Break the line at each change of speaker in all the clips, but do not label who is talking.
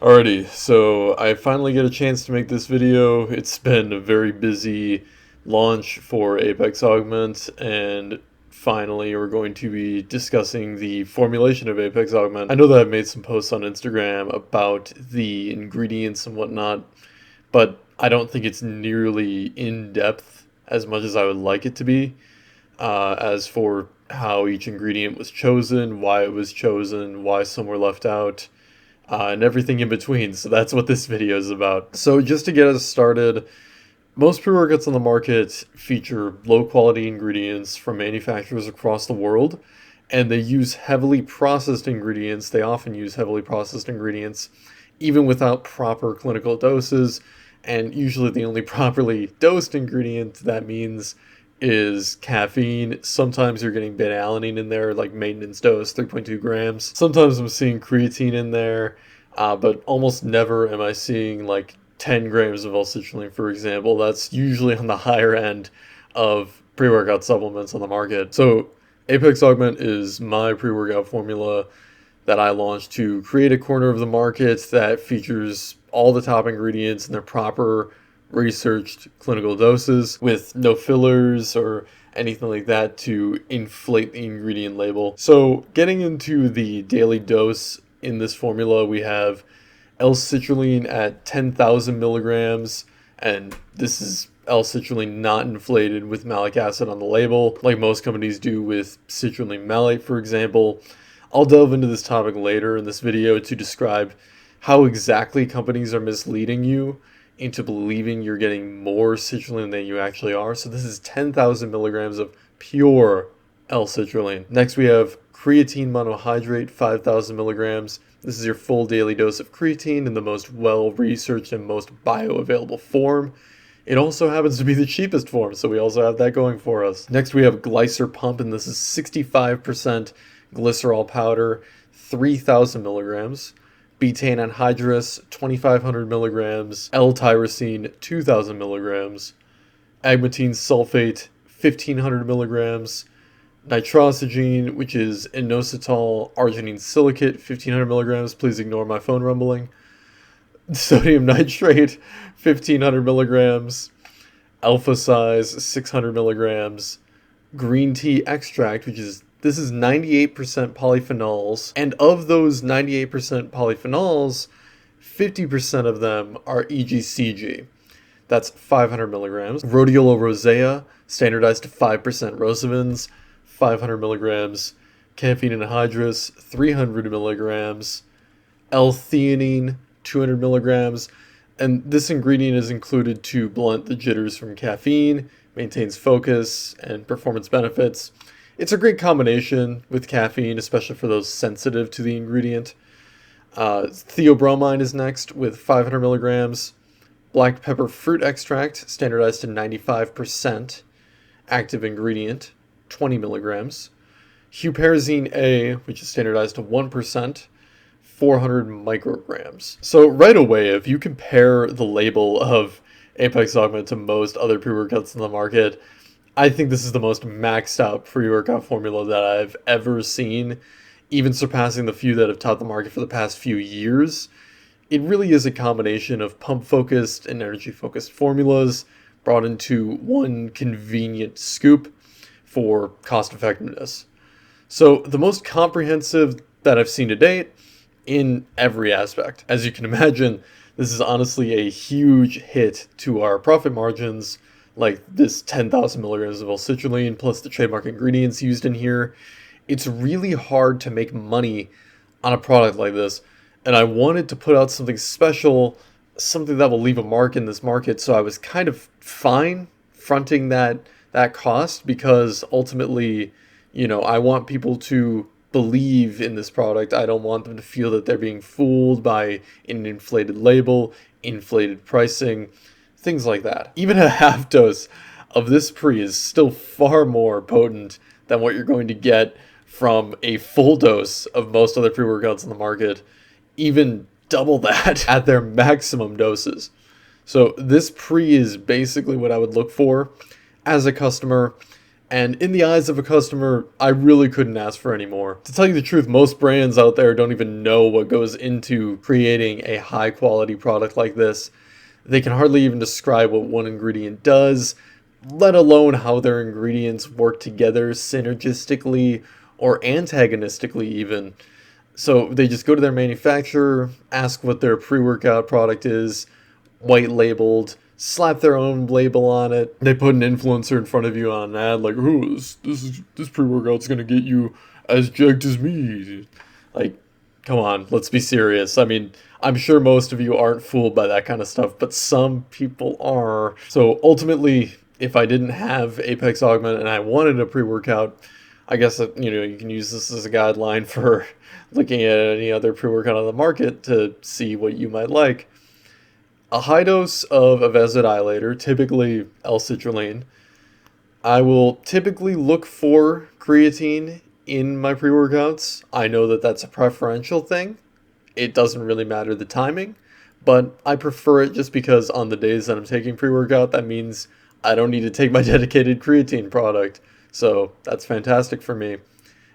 Alrighty, so I finally get a chance to make this video. It's been a very busy launch for Apex Augment, and finally we're going to be discussing the formulation of Apex Augment. I know that I've made some posts on Instagram about the ingredients and whatnot, but I don't think it's nearly in-depth as much as I would like it to be. As for how each ingredient was chosen, why it was chosen, why some were left out, and everything in between. So that's what this video is about. So just to get us started, most pre-workouts on the market feature low quality ingredients from manufacturers across the world, and they use heavily processed ingredients. They often use heavily processed ingredients even without proper clinical doses, and usually the only properly dosed ingredient that means is caffeine. Sometimes you're getting beta-alanine in there, like maintenance dose, 3.2 grams. Sometimes I'm seeing creatine in there, but almost never am I seeing like 10 grams of L-Citrulline, for example. That's usually on the higher end of pre-workout supplements on the market. So Apex Augment is my pre-workout formula that I launched to create a corner of the market that features all the top ingredients and their proper researched clinical doses with no fillers or anything like that to inflate the ingredient label. So getting into the daily dose in this formula, we have L-Citrulline at 10,000 milligrams, and this is L-Citrulline not inflated with malic acid on the label, like most companies do with citrulline malate, for example. I'll delve into this topic later in this video to describe how exactly companies are misleading you into believing you're getting more citrulline than you actually are. So this is 10,000 milligrams of pure L-Citrulline. Next we have Creatine Monohydrate, 5,000 milligrams. This is your full daily dose of creatine in the most well-researched and most bioavailable form. It also happens to be the cheapest form, so we also have that going for us. Next we have GlycerPump, and this is 65% glycerol powder, 3,000 milligrams. Betaine Anhydrous, 2,500 milligrams. L-Tyrosine, 2,000 milligrams. Agmatine Sulfate, 1,500 milligrams. Nitrosigine, which is inositol arginine silicate, 1,500 milligrams. Please ignore my phone rumbling. Sodium nitrate, 1,500 milligrams. Alpha size, 600 milligrams. Green tea extract, this is 98% polyphenols, and of those 98% polyphenols, 50% of them are EGCG. That's 500 milligrams. Rhodiola rosea, standardized to 5% rosavins, 500 milligrams. Caffeine Anhydrous, 300 milligrams. L-Theanine, 200 milligrams. And this ingredient is included to blunt the jitters from caffeine, maintains focus and performance benefits. It's a great combination with caffeine, especially for those sensitive to the ingredient. Theobromine is next with 500 milligrams. Black pepper fruit extract, standardized to 95%. Active ingredient, 20 milligrams. Huperzine A, which is standardized to 1%, 400 micrograms. So right away, if you compare the label of Apex Augment to most other pre-workouts in the market, I think this is the most maxed out pre-workout formula that I've ever seen, even surpassing the few that have topped the market for the past few years. It really is a combination of pump-focused and energy-focused formulas brought into one convenient scoop for cost-effectiveness. So the most comprehensive that I've seen to date in every aspect. As you can imagine, this is honestly a huge hit to our profit margins, like this 10,000 milligrams of L-Citrulline plus the trademark ingredients used in here. It's really hard to make money on a product like this, and I wanted to put out something special, something that will leave a mark in this market, so I was kind of fine fronting that cost, because ultimately, I want people to believe in this product. I don't want them to feel that they're being fooled by an inflated label, inflated pricing, things like that. Even a half dose of this pre is still far more potent than what you're going to get from a full dose of most other pre-workouts on the market, even double that at their maximum doses. So this pre is basically what I would look for as a customer, And in the eyes of a customer, I really couldn't ask for any more. To tell you the truth, most brands out there don't even know what goes into creating a high quality product like this. They can hardly even describe what one ingredient does, let alone how their ingredients work together synergistically or antagonistically even. So they just go to their manufacturer, ask what their pre-workout product is, white labeled, slap their own label on it. They put an influencer in front of you on an ad like, "Oh, this pre-workout's gonna get you as jacked as me." Like, come on, let's be serious. I mean, I'm sure most of you aren't fooled by that kind of stuff, but some people are. So ultimately, if I didn't have Apex Augment and I wanted a pre-workout, I guess, you can use this as a guideline for looking at any other pre-workout on the market to see what you might like. A high dose of a vasodilator, typically L-Citrulline. I will typically look for creatine in my pre-workouts. I know that that's a preferential thing. It doesn't really matter the timing, but I prefer it just because on the days that I'm taking pre-workout, that means I don't need to take my dedicated creatine product. So that's fantastic for me.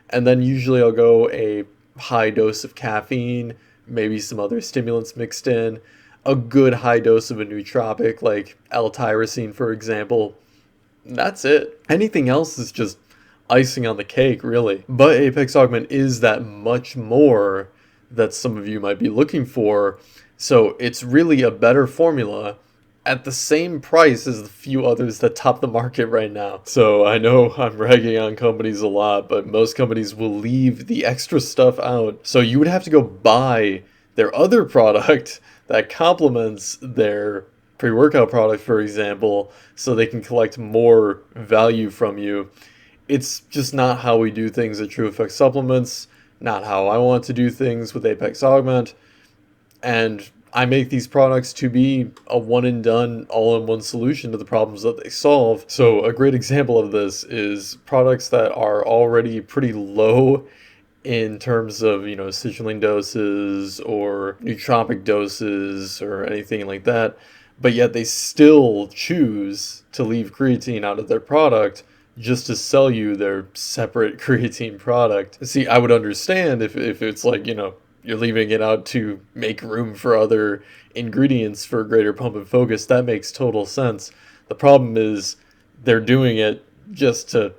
And then usually I'll go a high dose of caffeine, maybe some other stimulants mixed in, a good high dose of a nootropic like L-Tyrosine, for example. That's it. Anything else is just icing on the cake, really. But Apex Augment is that much more that some of you might be looking for. So it's really a better formula at the same price as the few others that top the market right now. So I know I'm ragging on companies a lot, but most companies will leave the extra stuff out. So you would have to go buy their other product that complements their pre-workout product, for example, so they can collect more value from you. It's just not how we do things at True Effect Supplements, not how I want to do things with Apex Augment. And I make these products to be a one-and-done, all-in-one solution to the problems that they solve. So a great example of this is products that are already pretty low in terms of, citrulline doses or nootropic doses or anything like that, but yet they still choose to leave creatine out of their product just to sell you their separate creatine product. See, I would understand if it's like, you're leaving it out to make room for other ingredients for greater pump and focus. That makes total sense. The problem is they're doing it just to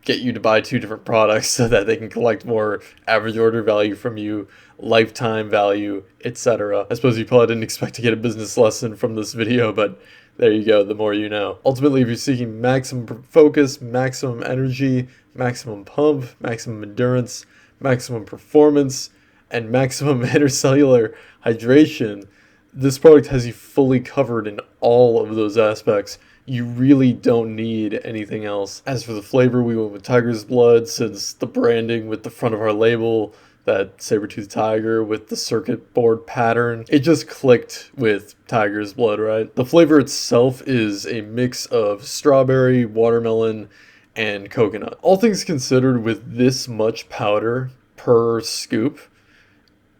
get you to buy two different products so that they can collect more average order value from you, lifetime value, etc. I suppose you probably didn't expect to get a business lesson from this video, but there you go, the more you know. Ultimately, if you're seeking maximum focus, maximum energy, maximum pump, maximum endurance, maximum performance, and maximum intercellular hydration, this product has you fully covered in all of those aspects. You really don't need anything else. As for the flavor, we went with tiger's blood, since the branding with the front of our label, that saber-toothed tiger with the circuit board pattern, it just clicked with tiger's blood, right? The flavor itself is a mix of strawberry, watermelon, and coconut. All things considered, with this much powder per scoop,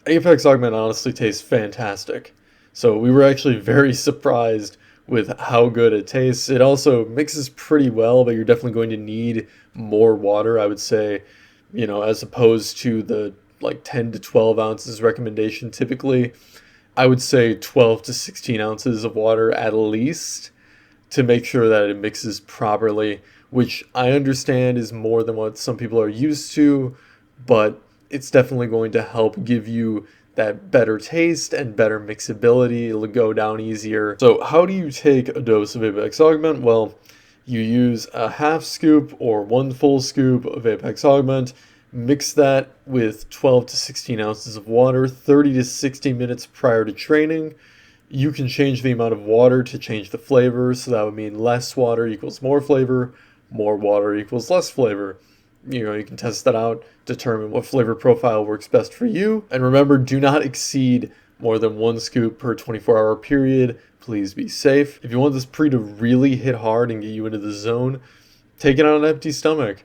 Apex Augment honestly tastes fantastic. So we were actually very surprised with how good it tastes. It also mixes pretty well, but you're definitely going to need more water, I would say, as opposed to the 10 to 12 ounces recommendation typically. I would say 12 to 16 ounces of water at least to make sure that it mixes properly, which I understand is more than what some people are used to, but it's definitely going to help give you that better taste and better mixability. It'll go down easier. So how do you take a dose of Apex Augment? Well, you use a half scoop or one full scoop of Apex Augment, mix that with 12 to 16 ounces of water 30 to 60 minutes prior to training. You can change the amount of water to change the flavor, so that would mean less water equals more flavor, more water equals less flavor. You can test that out, determine what flavor profile works best for you. And remember, do not exceed more than one scoop per 24-hour period. Please be safe. If you want this pre to really hit hard and get you into the zone, take it on an empty stomach.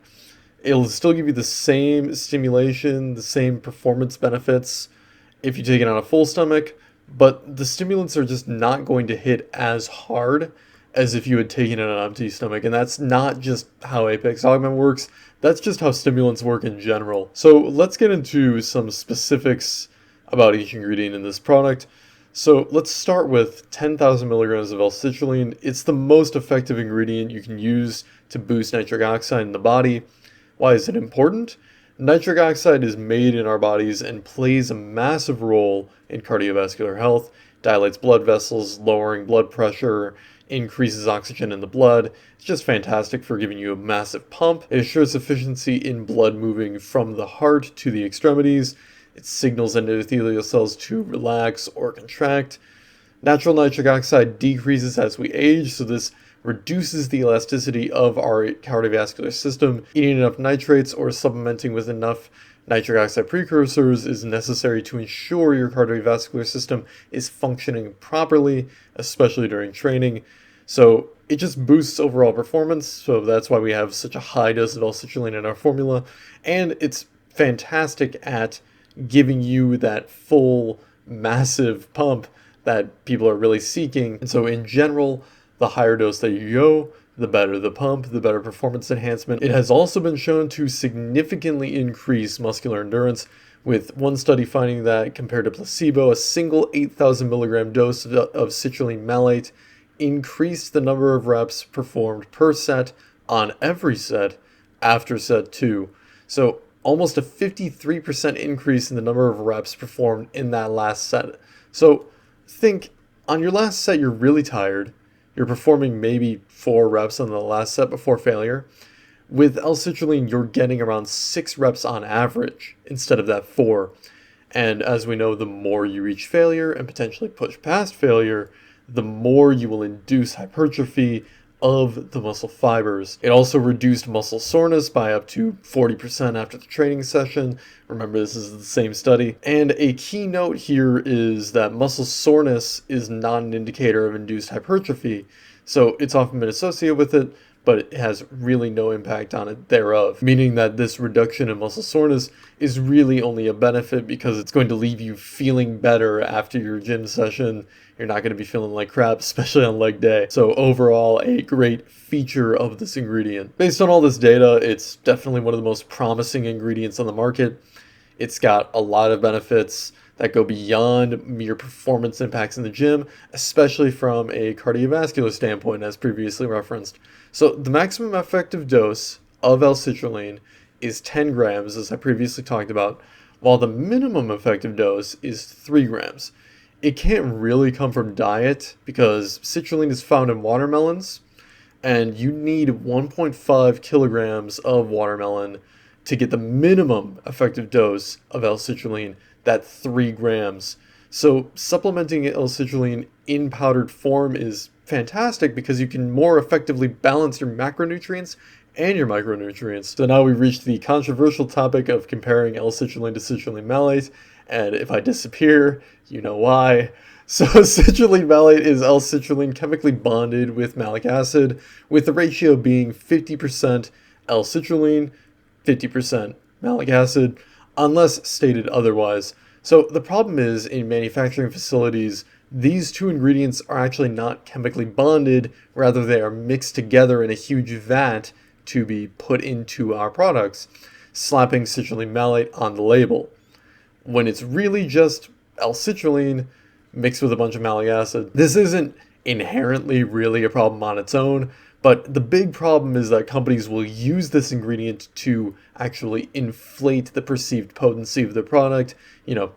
It'll still give you the same stimulation, the same performance benefits if you take it on a full stomach, but the stimulants are just not going to hit as hard as if you had taken it on an empty stomach. And that's not just how Apex Augment works, that's just how stimulants work in general. So let's get into some specifics about each ingredient in this product. So let's start with 10,000 milligrams of L-Citrulline. It's the most effective ingredient you can use to boost nitric oxide in the body. Why is it important? Nitric oxide is made in our bodies and plays a massive role in cardiovascular health, dilates blood vessels, lowering blood pressure, increases oxygen in the blood. It's just fantastic for giving you a massive pump. It assures efficiency in blood moving from the heart to the extremities. It signals endothelial cells to relax or contract. Natural nitric oxide decreases as we age, so this reduces the elasticity of our cardiovascular system. Eating enough nitrates or supplementing with enough nitric oxide precursors is necessary to ensure your cardiovascular system is functioning properly, especially during training. So it just boosts overall performance, so that's why we have such a high dose of L-Citrulline in our formula. And it's fantastic at giving you that full, massive pump that people are really seeking. And so in general, the higher dose that you go, the better the pump, the better performance enhancement. It has also been shown to significantly increase muscular endurance, with one study finding that compared to placebo, a single 8,000 milligram dose of citrulline malate increased the number of reps performed per set on every set after set 2. So almost a 53% increase in the number of reps performed in that last set. So think, on your last set you're really tired, you're performing maybe 4 reps on the last set before failure. With L-Citrulline, you're getting around 6 reps on average instead of that 4. And as we know, the more you reach failure and potentially push past failure, the more you will induce hypertrophy of the muscle fibers. It also reduced muscle soreness by up to 40% after the training session. Remember, this is the same study. And a key note here is that muscle soreness is not an indicator of induced hypertrophy. So it's often been associated with it, but it has really no impact on it thereof, meaning that this reduction in muscle soreness is really only a benefit because it's going to leave you feeling better after your gym session. You're not going to be feeling like crap, especially on leg day. So overall, a great feature of this ingredient. Based on all this data, it's definitely one of the most promising ingredients on the market. It's got a lot of benefits that go beyond mere performance impacts in the gym, especially from a cardiovascular standpoint, as previously referenced. So the maximum effective dose of L-Citrulline is 10 grams, as I previously talked about, while the minimum effective dose is 3 grams. It can't really come from diet because citrulline is found in watermelons, and you need 1.5 kilograms of watermelon to get the minimum effective dose of L-Citrulline, that 3 grams. So supplementing L-Citrulline in powdered form is fantastic because you can more effectively balance your macronutrients and your micronutrients. So now we've reached the controversial topic of comparing L-Citrulline to citrulline malate, and if I disappear, you know why. So citrulline malate is L-Citrulline chemically bonded with malic acid, with the ratio being 50% L-Citrulline, 50% malic acid, unless stated otherwise. So the problem is, in manufacturing facilities, these two ingredients are actually not chemically bonded, rather they are mixed together in a huge vat to be put into our products, slapping citrulline malate on the label, when it's really just L-Citrulline mixed with a bunch of malic acid. This isn't inherently really a problem on its own, but the big problem is that companies will use this ingredient to actually inflate the perceived potency of the product. You know,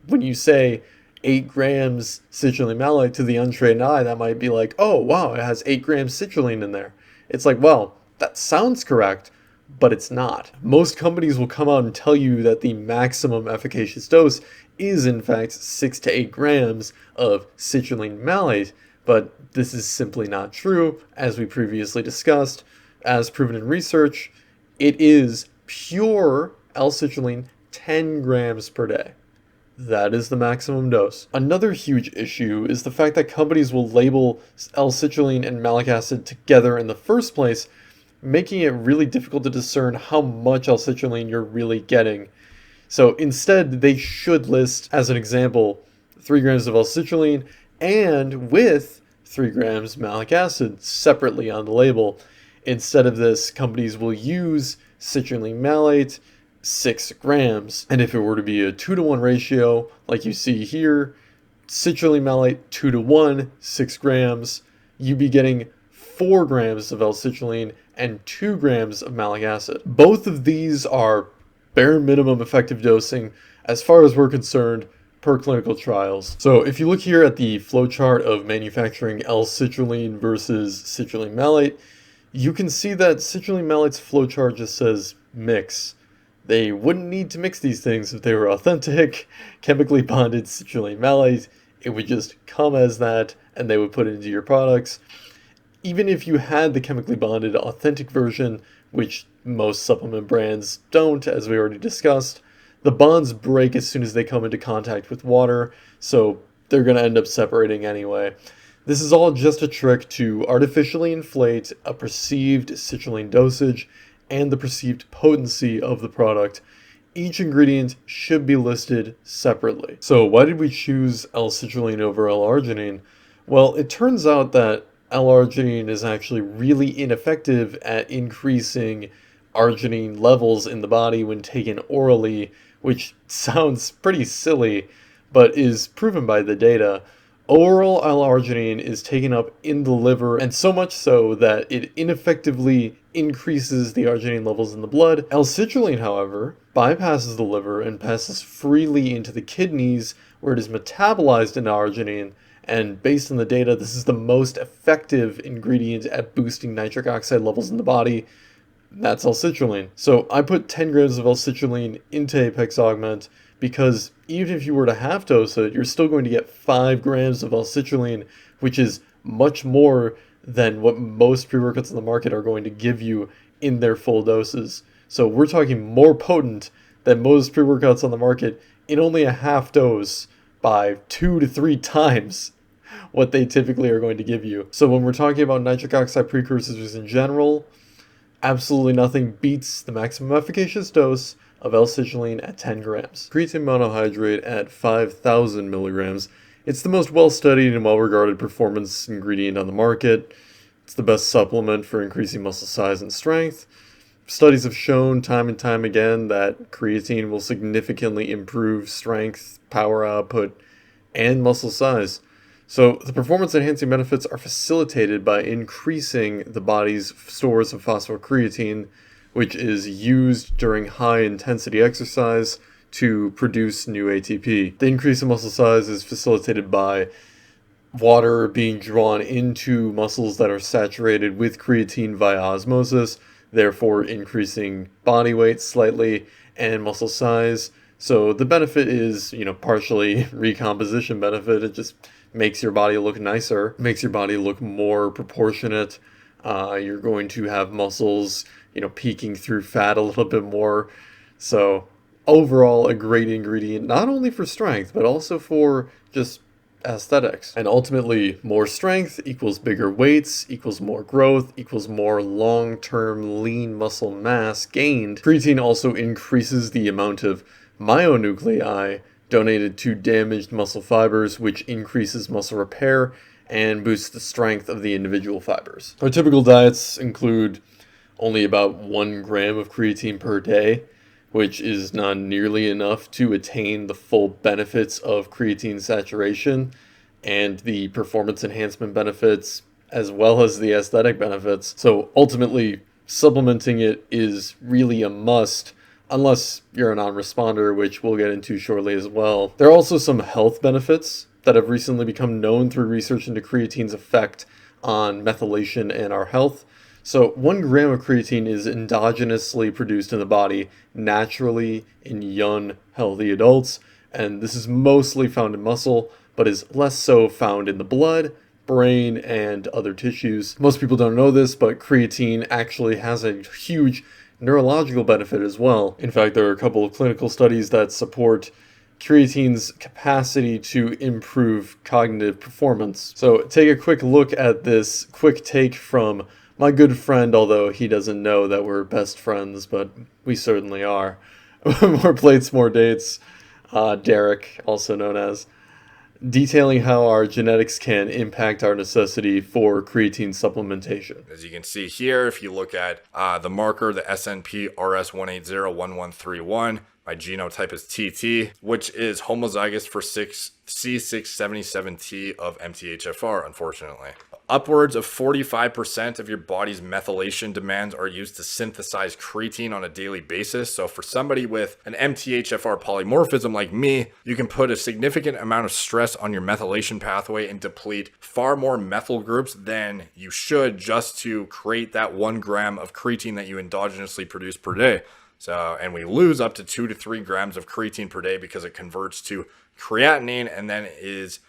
when you say 8 grams citrulline malate to the untrained eye, that might be like, oh wow, it has 8 grams citrulline in there. It's like, well, that sounds correct, but it's not. Most companies will come out and tell you that the maximum efficacious dose is in fact 6 to 8 grams of citrulline malate, but this is simply not true. As we previously discussed, as proven in research, it is pure L-Citrulline 10 grams per day. That is the maximum dose. Another huge issue is the fact that companies will label L-Citrulline and malic acid together in the first place, making it really difficult to discern how much L-Citrulline you're really getting. So instead, they should list, as an example, 3 grams of L-Citrulline and with 3 grams malic acid separately on the label. Instead of this, companies will use citrulline malate, 6 grams. And if it were to be a 2-to-1 ratio, like you see here, citrulline malate 2-to-1, 6 grams, you'd be getting 4 grams of L-citrulline and 2 grams of malic acid. Both of these are bare minimum effective dosing as far as we're concerned per clinical trials. So if you look here at the flowchart of manufacturing L-citrulline versus citrulline malate, you can see that citrulline malate's flowchart just says mix. They wouldn't need to mix these things if they were authentic, chemically bonded citrulline malate. It would just come as that and they would put it into your products. Even if you had the chemically bonded authentic version, which most supplement brands don't, as we already discussed, the bonds break as soon as they come into contact with water, so they're going to end up separating anyway. This is all just a trick to artificially inflate a perceived citrulline dosage and the perceived potency of the product. Each ingredient should be listed separately. So why did we choose L-citrulline over L-arginine? Well, it turns out that L-arginine is actually really ineffective at increasing arginine levels in the body when taken orally, which sounds pretty silly, but is proven by the data. Oral L-arginine is taken up in the liver, and so much so that it ineffectively increases the arginine levels in the blood. L-citrulline, however, bypasses the liver and passes freely into the kidneys, where it is metabolized into arginine. And based on the data, this is the most effective ingredient at boosting nitric oxide levels in the body. That's L-citrulline. So I put 10 grams of L-citrulline into Apex Augment because even if you were to half dose it, you're still going to get 5 grams of L-citrulline, which is much more than what most pre-workouts on the market are going to give you in their full doses. So we're talking more potent than most pre-workouts on the market in only a half dose by 2 to 3 times what they typically are going to give you. So when we're talking about nitric oxide precursors in general, absolutely nothing beats the maximum efficacious dose of L-citrulline at 10 grams. Creatine monohydrate at 5,000 milligrams. It's the most well-studied and well-regarded performance ingredient on the market. It's the best supplement for increasing muscle size and strength. Studies have shown time and time again that creatine will significantly improve strength, power output, and muscle size. So the performance-enhancing benefits are facilitated by increasing the body's stores of phosphocreatine, which is used during high-intensity exercise to produce new ATP. The increase in muscle size is facilitated by water being drawn into muscles that are saturated with creatine via osmosis, therefore increasing body weight slightly and muscle size. So the benefit is, partially recomposition benefit. It just makes your body look nicer, makes your body look more proportionate. You're going to have muscles, peeking through fat a little bit more. So overall, a great ingredient, not only for strength, but also for just aesthetics. And ultimately, more strength equals bigger weights, equals more growth, equals more long-term lean muscle mass gained. Creatine also increases the amount of myonuclei donated to damaged muscle fibers, which increases muscle repair and boosts the strength of the individual fibers. Our typical diets include only about 1 gram of creatine per day, which is not nearly enough to attain the full benefits of creatine saturation and the performance enhancement benefits as well as the aesthetic benefits. So ultimately, supplementing it is really a must unless you're a non-responder, which we'll get into shortly as well. There are also some health benefits that have recently become known through research into creatine's effect on methylation and our health. So 1 gram of creatine is endogenously produced in the body naturally in young, healthy adults, and this is mostly found in muscle, but is less so found in the blood, brain, and other tissues. Most people don't know this, but creatine actually has a huge neurological benefit as well. In fact, there are a couple of clinical studies that support creatine's capacity to improve cognitive performance. So take a quick look at this quick take from my good friend, although he doesn't know that we're best friends, but we certainly are. More plates, more dates. Derek, also known as. detailing how our genetics can impact our necessity for creatine supplementation.
As you can see here, if you look at the marker, the SNP RS1801131, my genotype is TT, which is homozygous for C677T of MTHFR, unfortunately. Upwards of 45% of your body's methylation demands are used to synthesize creatine on a daily basis. So for somebody with an MTHFR polymorphism like me, you can put a significant amount of stress on your methylation pathway and deplete far more methyl groups than you should just to create that 1 gram of creatine that you endogenously produce per day. So, and we lose up to 2 to 3 grams of creatine per day because it converts to creatinine and then is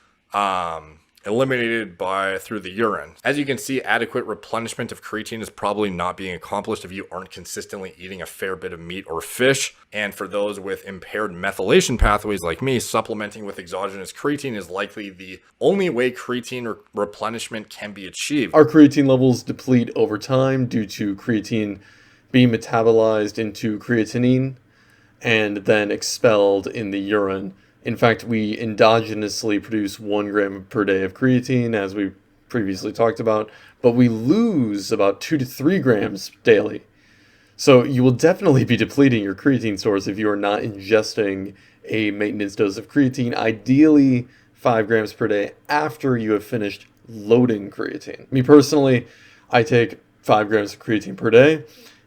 eliminated through the urine. As you can see, adequate replenishment of creatine is probably not being accomplished if you aren't consistently eating a fair bit of meat or fish. And for those with impaired methylation pathways like me, supplementing with exogenous creatine is likely the only way creatine replenishment can be achieved.
Our creatine levels deplete over time due to creatine being metabolized into creatinine and then expelled in the urine. In fact, we endogenously produce 1 gram per day of creatine, as we previously talked about, but we lose about 2 to 3 grams daily. So you will definitely be depleting your creatine stores if you are not ingesting a maintenance dose of creatine, ideally 5 grams per day after you have finished loading creatine. Me personally, I take 5 grams of creatine per day,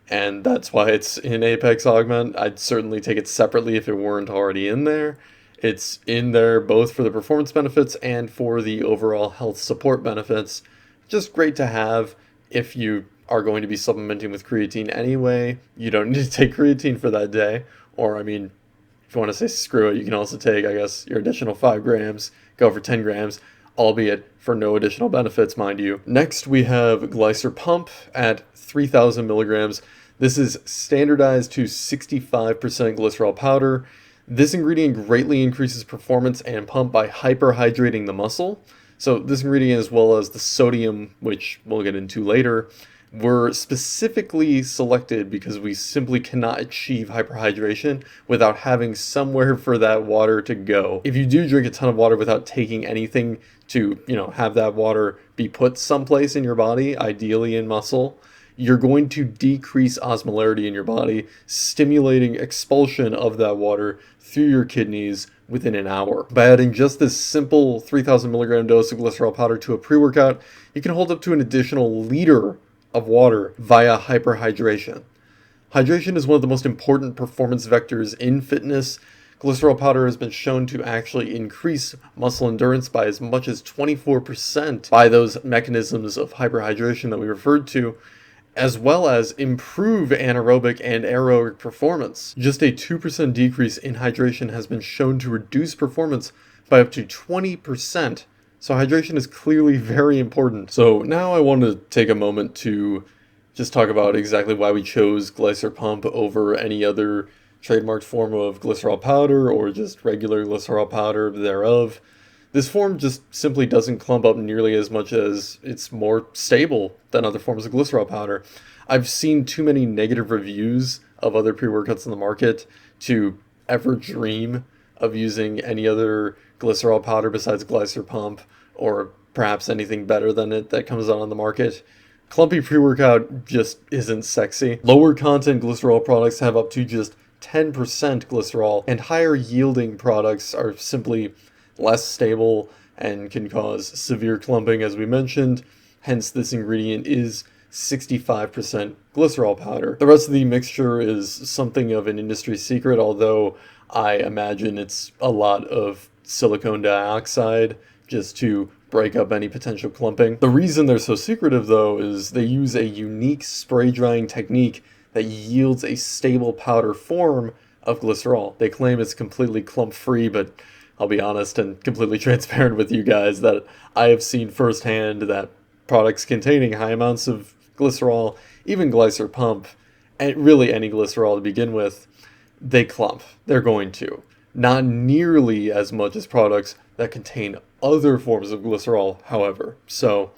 and that's why it's in Apex Augment. I'd certainly take it separately if it weren't already in there. It's in there both for the performance benefits and for the overall health support benefits. Just great to have if you are going to be supplementing with creatine anyway. You don't need to take creatine for that day. Or, I mean, if you want to say screw it, you can also take, I guess, your additional 5 grams, go for 10 grams, albeit for no additional benefits, mind you. Next, we have GlycerPump at 3,000 milligrams. This is standardized to 65% glycerol powder. This ingredient greatly increases performance and pump by hyperhydrating the muscle. So this ingredient, as well as the sodium, which we'll get into later, were specifically selected because we simply cannot achieve hyperhydration without having somewhere for that water to go. If you do drink a ton of water without taking anything to, have that water be put someplace in your body, ideally in muscle, you're going to decrease osmolarity in your body, stimulating expulsion of that water through your kidneys within an hour. By adding just this simple 3,000 milligram dose of glycerol powder to a pre-workout, you can hold up to an additional liter of water via hyperhydration. Hydration is one of the most important performance vectors in fitness. Glycerol powder has been shown to actually increase muscle endurance by as much as 24% by those mechanisms of hyperhydration that we referred to, as well as improve anaerobic and aerobic performance. Just a 2% decrease in hydration has been shown to reduce performance by up to 20%. So hydration is clearly very important. So now I want to take a moment to just talk about exactly why we chose GlycerPump over any other trademarked form of glycerol powder or just regular glycerol powder thereof. This form just simply doesn't clump up nearly as much as it's more stable than other forms of glycerol powder. I've seen too many negative reviews of other pre-workouts in the market to ever dream of using any other glycerol powder besides GlycerPump or perhaps anything better than it that comes out on the market. Clumpy pre-workout just isn't sexy. Lower content glycerol products have up to just 10% glycerol, and higher yielding products are simply less stable and can cause severe clumping, as we mentioned. Hence, this ingredient is 65% glycerol powder. The rest of the mixture is something of an industry secret, although I imagine it's a lot of silicone dioxide just to break up any potential clumping. The reason they're so secretive, though, is they use a unique spray drying technique that yields a stable powder form of glycerol. They claim it's completely clump free, but I'll be honest and completely transparent with you guys that I have seen firsthand that products containing high amounts of glycerol, even GlycerPump, and really any glycerol to begin with, they clump. They're going to. Not nearly as much as products that contain other forms of glycerol, however. So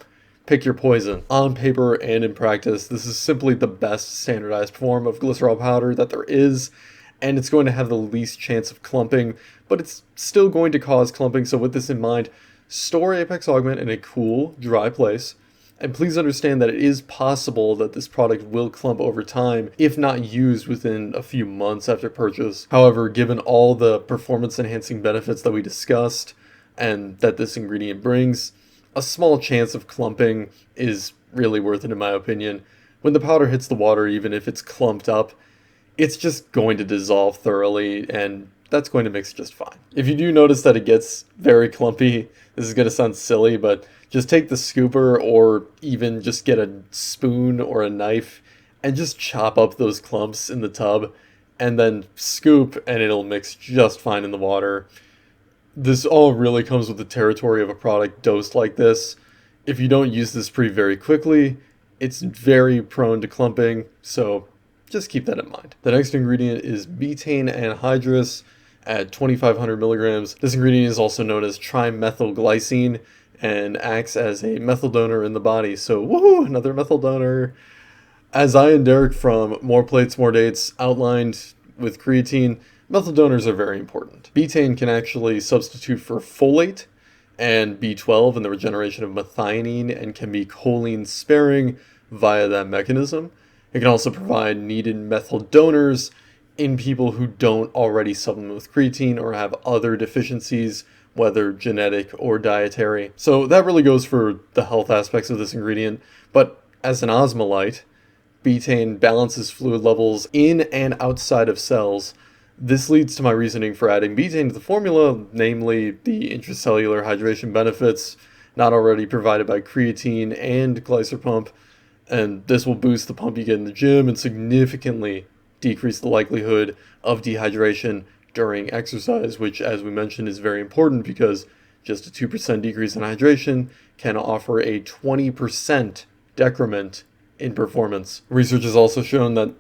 pick your poison. On paper and in practice, this is simply the best standardized form of glycerol powder that there is, and it's going to have the least chance of clumping, but it's still going to cause clumping. So with this in mind, store Apex Augment in a cool, dry place. And please understand that it is possible that this product will clump over time if not used within a few months after purchase. However, given all the performance enhancing benefits that we discussed and that this ingredient brings, a small chance of clumping is really worth it in my opinion. When the powder hits the water, even if it's clumped up, it's just going to dissolve thoroughly and that's going to mix just fine. If you do notice that it gets very clumpy, this is going to sound silly, but just take the scooper or even just get a spoon or a knife and just chop up those clumps in the tub and then scoop and it'll mix just fine in the water. This all really comes with the territory of a product dosed like this. If you don't use this pre very quickly, it's very prone to clumping, so just keep that in mind. The next ingredient is Betaine Anhydrous at 2,500 milligrams. This ingredient is also known as trimethylglycine and acts as a methyl donor in the body. So, woohoo, another methyl donor. As I and Derek from More Plates, More Dates outlined with creatine, methyl donors are very important. Betaine can actually substitute for folate and B12 in the regeneration of methionine and can be choline sparing via that mechanism. It can also provide needed methyl donors in people who don't already supplement with creatine or have other deficiencies, whether genetic or dietary. So that really goes for the health aspects of this ingredient, but as an osmolyte, betaine balances fluid levels in and outside of cells. This leads to my reasoning for adding betaine to the formula, namely the intracellular hydration benefits not already provided by creatine and GlycerPump, and this will boost the pump you get in the gym and significantly decrease the likelihood of dehydration during exercise, which, as we mentioned, is very important because just a 2% decrease in hydration can offer a 20% decrement in performance. Research has also shown that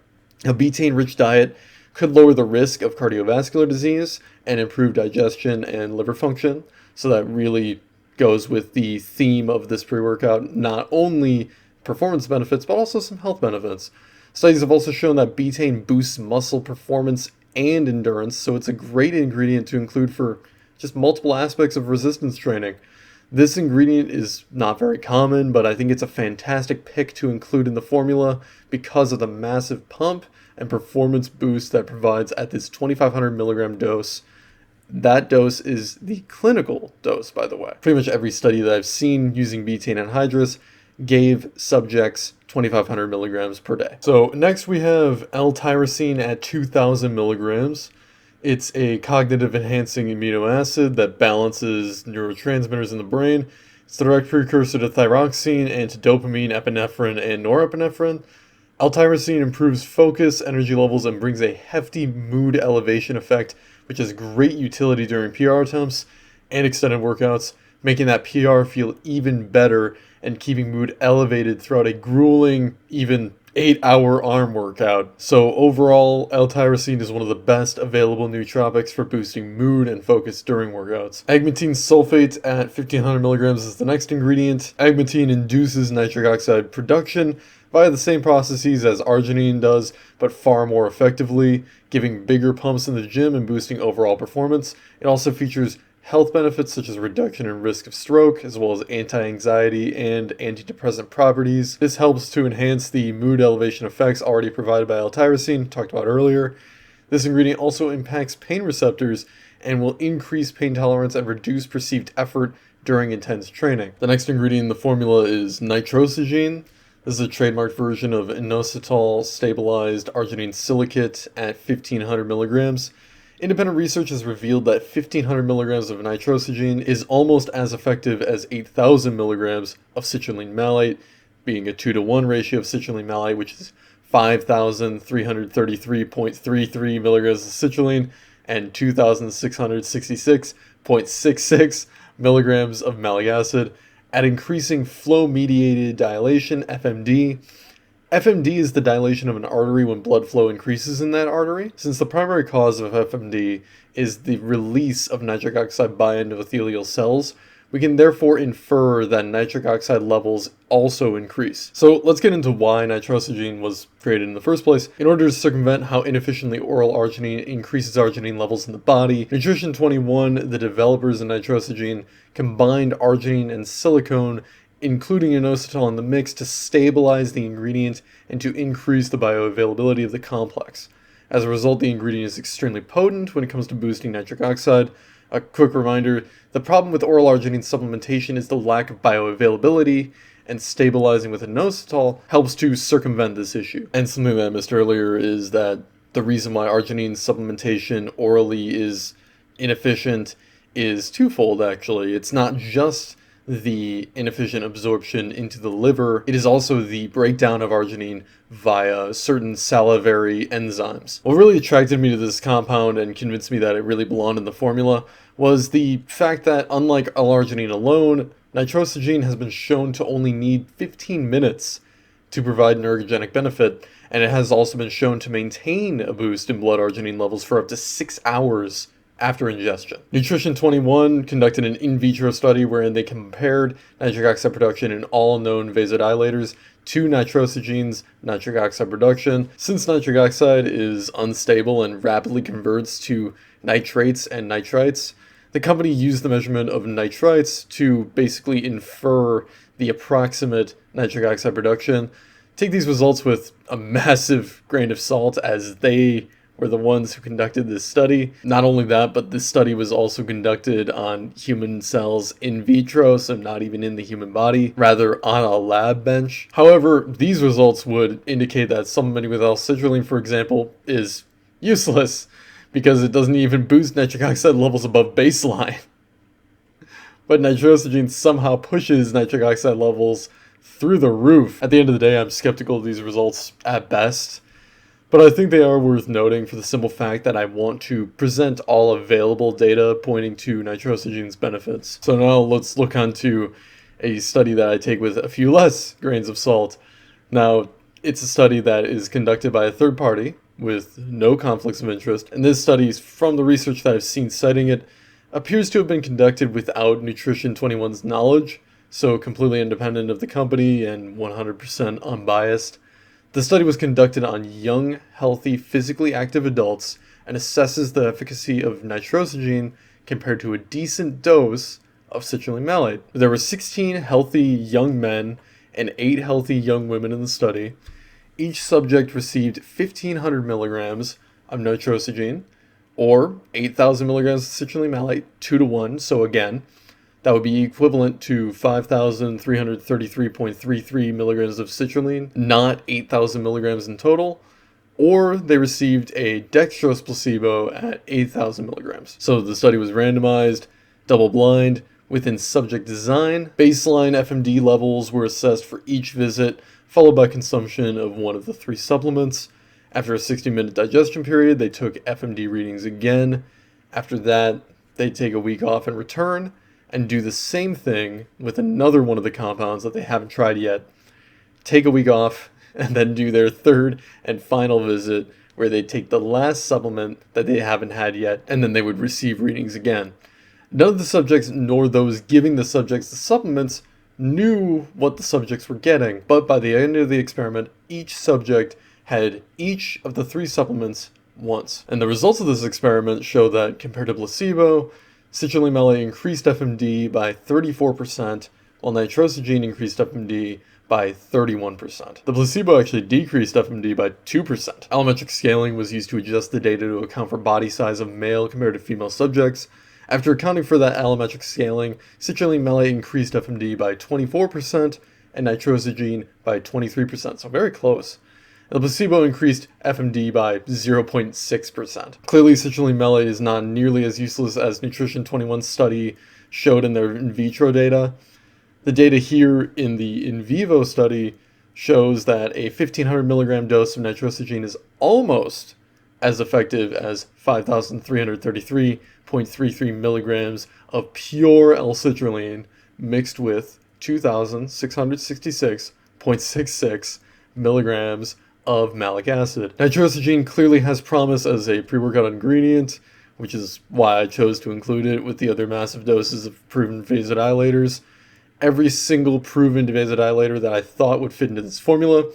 a betaine-rich diet could lower the risk of cardiovascular disease and improve digestion and liver function. So that really goes with the theme of this pre-workout, not only performance benefits, but also some health benefits. Studies have also shown that betaine boosts muscle performance and endurance, so it's a great ingredient to include for just multiple aspects of resistance training. This ingredient is not very common, but I think it's a fantastic pick to include in the formula because of the massive pump and performance boost that provides at this 2,500 milligram dose. That dose is the clinical dose, by the way. Pretty much every study that I've seen using betaine anhydrous gave subjects 2,500 milligrams per day. So next we have L-Tyrosine at 2,000 milligrams. It's a cognitive enhancing amino acid that balances neurotransmitters in the brain. It's the direct precursor to thyroxine and to dopamine, epinephrine, and norepinephrine. L-Tyrosine improves focus, energy levels, and brings a hefty mood elevation effect, which has great utility during PR attempts and extended workouts, making that PR feel even better and keeping mood elevated throughout a grueling, even 8-hour arm workout. So overall, L-Tyrosine is one of the best available nootropics for boosting mood and focus during workouts. Agmatine Sulfate at 1,500 milligrams is the next ingredient. Agmatine induces nitric oxide production via the same processes as arginine does, but far more effectively, giving bigger pumps in the gym and boosting overall performance. It also features health benefits such as reduction in risk of stroke, as well as anti-anxiety and antidepressant properties. This helps to enhance the mood elevation effects already provided by L-Tyrosine, talked about earlier. This ingredient also impacts pain receptors and will increase pain tolerance and reduce perceived effort during intense training. The next ingredient in the formula is Nitrosigine. This is a trademarked version of inositol stabilized arginine silicate at 1,500 milligrams. Independent research has revealed that 1,500 milligrams of nitrosigine is almost as effective as 8,000 milligrams of citrulline malate, being a 2-to-1 ratio of citrulline malate, which is 5,333.33 milligrams of citrulline and 2,666.66 milligrams of malic acid at increasing flow-mediated dilation, FMD. FMD is the dilation of an artery when blood flow increases in that artery. Since the primary cause of FMD is the release of nitric oxide by endothelial cells, We can therefore infer that nitric oxide levels also increase. So let's get into why nitrosigine was created in the first place. In order to circumvent how inefficiently oral arginine increases arginine levels in the body, Nutrition 21, the developers of nitrosigine, combined arginine and silicone, including inositol in the mix, to stabilize the ingredient and to increase the bioavailability of the complex. As a result, the ingredient is extremely potent when it comes to boosting nitric oxide. A quick reminder, the problem with oral arginine supplementation is the lack of bioavailability, and stabilizing with inositol helps to circumvent this issue. And something that I missed earlier is that the reason why arginine supplementation orally is inefficient is twofold, actually. It's not just the inefficient absorption into the liver, it is also the breakdown of arginine via certain salivary enzymes. What really attracted me to this compound and convinced me that it really belonged in the formula was the fact that, unlike L-arginine alone, nitrosigine has been shown to only need 15 minutes to provide an ergogenic benefit, and it has also been shown to maintain a boost in blood arginine levels for up to 6 hours after ingestion. Nutrition 21 conducted an in vitro study wherein they compared nitric oxide production in all known vasodilators to nitrosigine's nitric oxide production. Since nitric oxide is unstable and rapidly converts to nitrates and nitrites, the company used the measurement of nitrites to basically infer the approximate nitric oxide production. Take these results with a massive grain of salt, as they were the ones who conducted this study. Not only that, but this study was also conducted on human cells in vitro, so not even in the human body, rather on a lab bench. However, these results would indicate that supplementing with L-Citrulline, for example, is useless because it doesn't even boost nitric oxide levels above baseline. But nitrosigine somehow pushes nitric oxide levels through the roof. At the end of the day, I'm skeptical of these results at best, but I think they are worth noting for the simple fact that I want to present all available data pointing to nitrosigine's benefits. So now let's look onto a study that I take with a few less grains of salt. Now, it's a study that is conducted by a third party with no conflicts of interest, and this study, from the research that I've seen citing it, appears to have been conducted without Nutrition 21's knowledge, so completely independent of the company and 100% unbiased. The study was conducted on young, healthy, physically active adults and assesses the efficacy of nitrosigine compared to a decent dose of citrulline malate. There were 16 healthy young men and 8 healthy young women in the study. Each subject received 1,500 milligrams of nitrosigine, or 8,000 milligrams of citrulline malate, 2 to 1, so again, that would be equivalent to 5,333.33 milligrams of citrulline, not 8,000 milligrams in total, or they received a dextrose placebo at 8,000 milligrams. So the study was randomized, double-blind, within subject design. Baseline FMD levels were assessed for each visit, followed by consumption of one of the 3 supplements. After a 60-minute digestion period, they took FMD readings again. After that, they take a week off and return, and do the same thing with another one of the compounds that they haven't tried yet. Take a week off, and then do their third and final visit, where they take the last supplement that they haven't had yet, and then they would receive readings again. None of the subjects, nor those giving the subjects the supplements, knew what the subjects were getting, but by the end of the experiment, each subject had each of the 3 supplements once. And the results of this experiment show that, compared to placebo, citrulline malate increased FMD by 34%, while nitrosigine increased FMD by 31%. The placebo actually decreased FMD by 2%. Allometric scaling was used to adjust the data to account for body size of male compared to female subjects. After accounting for that allometric scaling, citrulline malate increased FMD by 24% and nitrosigine by 23%, so very close. The placebo increased FMD by 0.6%. Clearly, citrulline malate is not nearly as useless as Nutrition 21's study showed in their in vitro data. The data here in the in vivo study shows that a 1,500 milligram dose of nitrosigine is almost as effective as 5,333.33 milligrams of pure L-Citrulline mixed with 2,666.66 milligrams of malic acid. Nitrosigine clearly has promise as a pre-workout ingredient, which is why I chose to include it with the other massive doses of proven vasodilators. Every single proven vasodilator that I thought would fit into this formula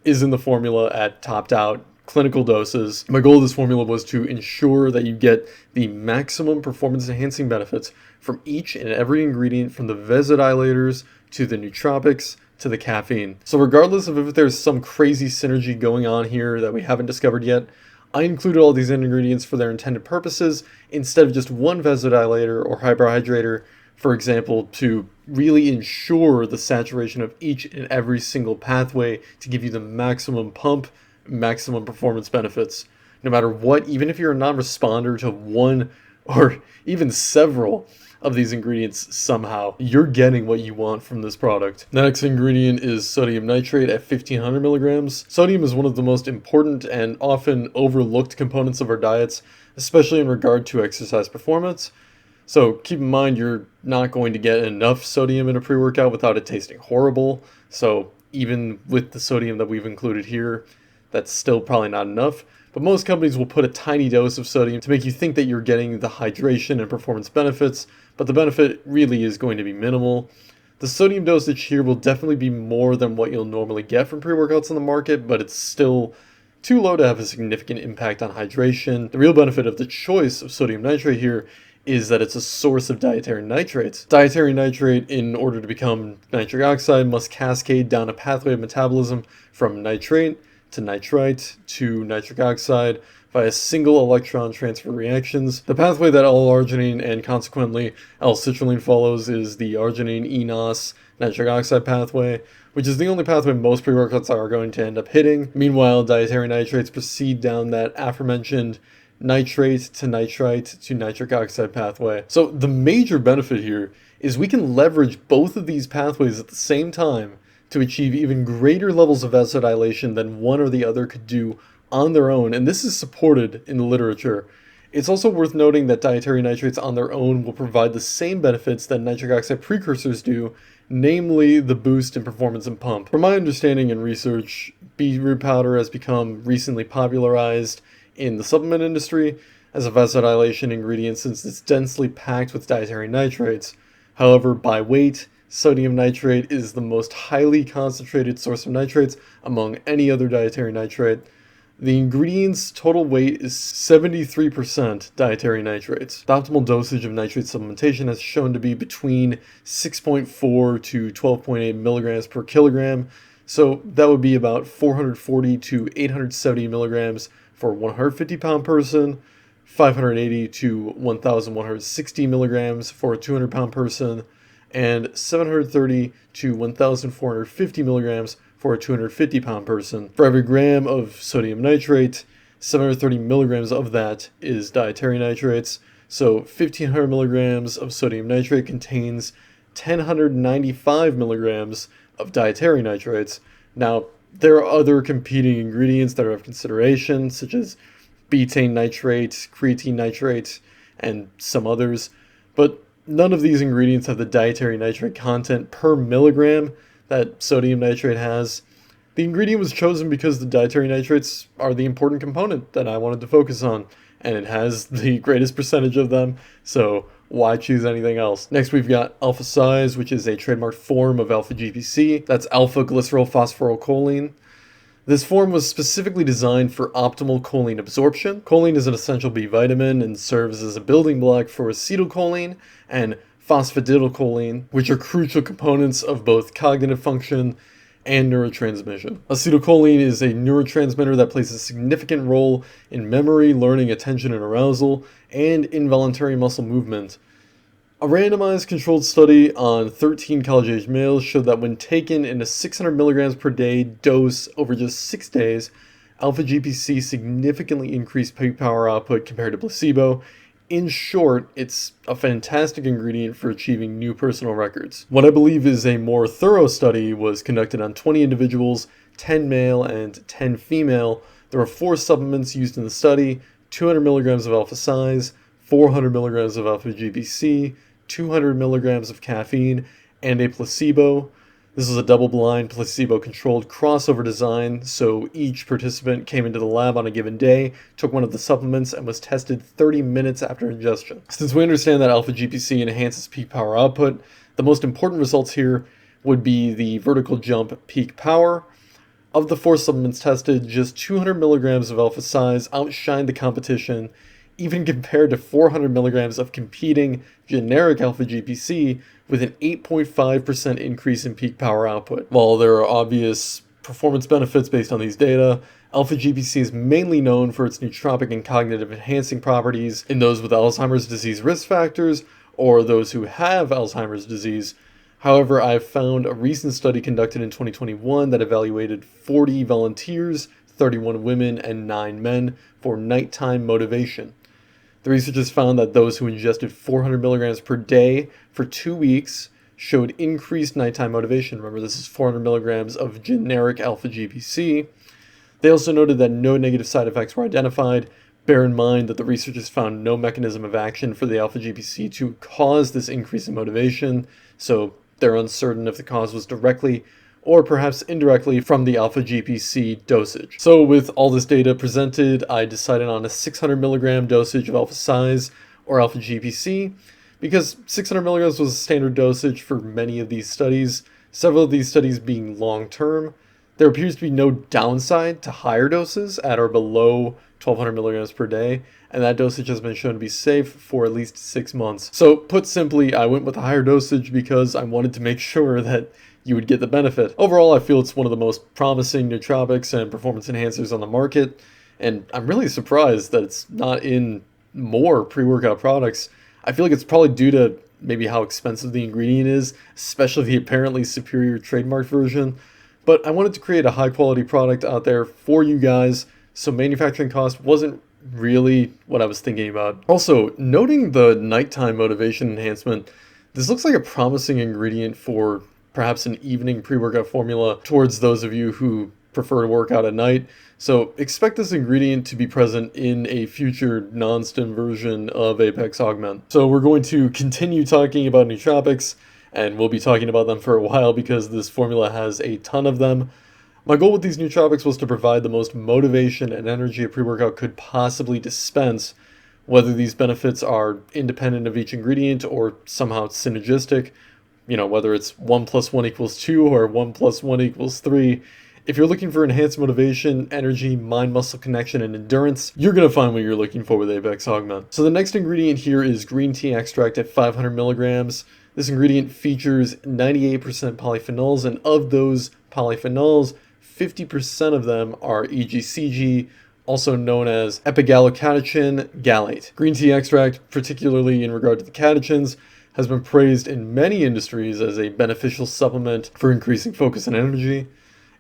is in the formula at topped out clinical doses. My goal of this formula was to ensure that you get the maximum performance enhancing benefits from each and every ingredient, from the vasodilators to the nootropics to the caffeine. So regardless of if there's some crazy synergy going on here that we haven't discovered yet, I included all these ingredients for their intended purposes instead of just one vasodilator or hyperhydrator, for example, to really ensure the saturation of each and every single pathway to give you the maximum pump, maximum performance benefits. No matter what, even if you're a non-responder to one or even several of these ingredients somehow, you're getting what you want from this product. The next ingredient is sodium nitrate at 1500 milligrams. Sodium is one of the most important and often overlooked components of our diets, especially in regard to exercise performance. So keep in mind, you're not going to get enough sodium in a pre-workout without it tasting horrible. So even with the sodium that we've included here, that's still probably not enough. But most companies will put a tiny dose of sodium to make you think that you're getting the hydration and performance benefits, but the benefit really is going to be minimal. The sodium dosage here will definitely be more than what you'll normally get from pre-workouts on the market, but it's still too low to have a significant impact on hydration. The real benefit of the choice of sodium nitrate here is that it's a source of dietary nitrates. Dietary nitrate, in order to become nitric oxide, must cascade down a pathway of metabolism from nitrate to nitrite to nitric oxide via single electron transfer reactions. The pathway that L-Arginine and consequently L-Citrulline follows is the Arginine-eNOS nitric oxide pathway, which is the only pathway most pre-workouts are going to end up hitting. Meanwhile, dietary nitrates proceed down that aforementioned nitrate to nitrite to nitric oxide pathway. So the major benefit here is we can leverage both of these pathways at the same time to achieve even greater levels of vasodilation than one or the other could do on their own, and this is supported in the literature. It's also worth noting that dietary nitrates on their own will provide the same benefits that nitric oxide precursors do, namely the boost in performance and pump. From my understanding and research, beetroot powder has become recently popularized in the supplement industry as a vasodilation ingredient since it's densely packed with dietary nitrates. However, by weight, sodium nitrate is the most highly concentrated source of nitrates among any other dietary nitrate. The ingredient's total weight is 73% dietary nitrates. The optimal dosage of nitrate supplementation has shown to be between 6.4 to 12.8 milligrams per kilogram, so that would be about 440 to 870 milligrams for a 150-pound person, 580 to 1,160 milligrams for a 200-pound person, and 730 to 1,450 milligrams for a 250-pound person. For every gram of sodium nitrate, 730 milligrams of that is dietary nitrates. So 1,500 milligrams of sodium nitrate contains 1,095 milligrams of dietary nitrates. Now, there are other competing ingredients that are of consideration, such as betaine nitrate, creatine nitrate, and some others, but none of these ingredients have the dietary nitrate content per milligram that sodium nitrate has. The ingredient was chosen because the dietary nitrates are the important component that I wanted to focus on, and it has the greatest percentage of them, so why choose anything else? Next, we've got alpha size, which is a trademarked form of alpha-GPC. That's alpha-glycerol phosphorylcholine. This form was specifically designed for optimal choline absorption. Choline is an essential B vitamin and serves as a building block for acetylcholine and phosphatidylcholine, which are crucial components of both cognitive function and neurotransmission. Acetylcholine is a neurotransmitter that plays a significant role in memory, learning, attention, and arousal, and involuntary muscle movement. A randomized controlled study on 13 college-age males showed that when taken in a 600 milligrams per day dose over just 6 days, alpha-GPC significantly increased peak power output compared to placebo. In short, it's a fantastic ingredient for achieving new personal records. What I believe is a more thorough study was conducted on 20 individuals, 10 male and 10 female. There were 4 supplements used in the study: 200 milligrams of alpha size, 400 milligrams of alpha-GPC, 200 milligrams of caffeine, and a placebo. This was a double-blind, placebo-controlled crossover design, so each participant came into the lab on a given day, took one of the supplements, and was tested 30 minutes after ingestion. Since we understand that alpha-GPC enhances peak power output, the most important results here would be the vertical jump peak power. Of the 4 supplements tested, just 200 milligrams of alpha size outshined the competition, even compared to 400 milligrams of competing generic alpha-GPC with an 8.5% increase in peak power output. While there are obvious performance benefits based on these data, alpha-GPC is mainly known for its nootropic and cognitive enhancing properties in those with Alzheimer's disease risk factors or those who have Alzheimer's disease. However, I have found a recent study conducted in 2021 that evaluated 40 volunteers, 31 women, and 9 men for nighttime motivation. The researchers found that those who ingested 400 milligrams per day for 2 weeks showed increased nighttime motivation. Remember, this is 400 milligrams of generic alpha-GPC. They also noted that no negative side effects were identified. Bear in mind that the researchers found no mechanism of action for the alpha-GPC to cause this increase in motivation, so they're uncertain if the cause was directly or perhaps indirectly from the alpha-GPC dosage. So with all this data presented, I decided on a 600 milligram dosage of alpha size or alpha-GPC because 600 milligrams was a standard dosage for many of these studies, several of these studies being long-term. There appears to be no downside to higher doses at or below 1200 milligrams per day, and that dosage has been shown to be safe for at least 6 months. So put simply, I went with a higher dosage because I wanted to make sure that you would get the benefit. Overall, I feel it's one of the most promising nootropics and performance enhancers on the market, and I'm really surprised that it's not in more pre-workout products. I feel like it's probably due to maybe how expensive the ingredient is, especially the apparently superior trademark version. But I wanted to create a high quality product out there for you guys, so manufacturing cost wasn't really what I was thinking about. Also, noting the nighttime motivation enhancement, this looks like a promising ingredient for perhaps an evening pre-workout formula towards those of you who prefer to work out at night. So expect this ingredient to be present in a future non-stim version of Apex Augment. So we're going to continue talking about nootropics, and we'll be talking about them for a while because this formula has a ton of them. My goal with these nootropics was to provide the most motivation and energy a pre-workout could possibly dispense, whether these benefits are independent of each ingredient or somehow synergistic. You know, whether it's 1 + 1 = 2 or 1 + 1 = 3. If you're looking for enhanced motivation, energy, mind-muscle connection, and endurance, you're going to find what you're looking for with Apex Augment. So the next ingredient here is green tea extract at 500 milligrams. This ingredient features 98% polyphenols, and of those polyphenols, 50% of them are EGCG, also known as epigallocatechin gallate. Green tea extract, particularly in regard to the catechins, has been praised in many industries as a beneficial supplement for increasing focus and energy.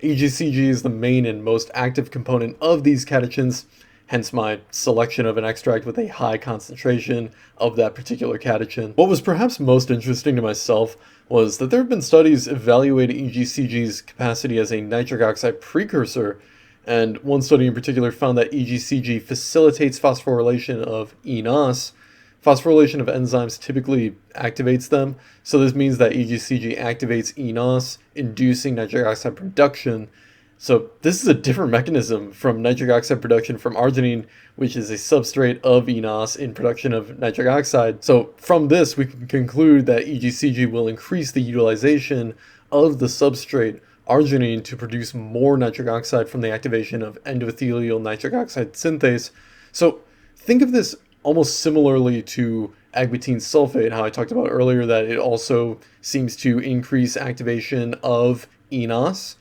EGCG is the main and most active component of these catechins, hence my selection of an extract with a high concentration of that particular catechin. What was perhaps most interesting to myself was that there have been studies evaluating EGCG's capacity as a nitric oxide precursor, and one study in particular found that EGCG facilitates phosphorylation of eNOS. Phosphorylation of enzymes typically activates them, so this means that EGCG activates eNOS, inducing nitric oxide production. So this is a different mechanism from nitric oxide production from arginine, which is a substrate of eNOS in production of nitric oxide. So from this, we can conclude that EGCG will increase the utilization of the substrate arginine to produce more nitric oxide from the activation of endothelial nitric oxide synthase. So think of this almost similarly to Agmatine Sulfate, how I talked about earlier that it also seems to increase activation of eNOS.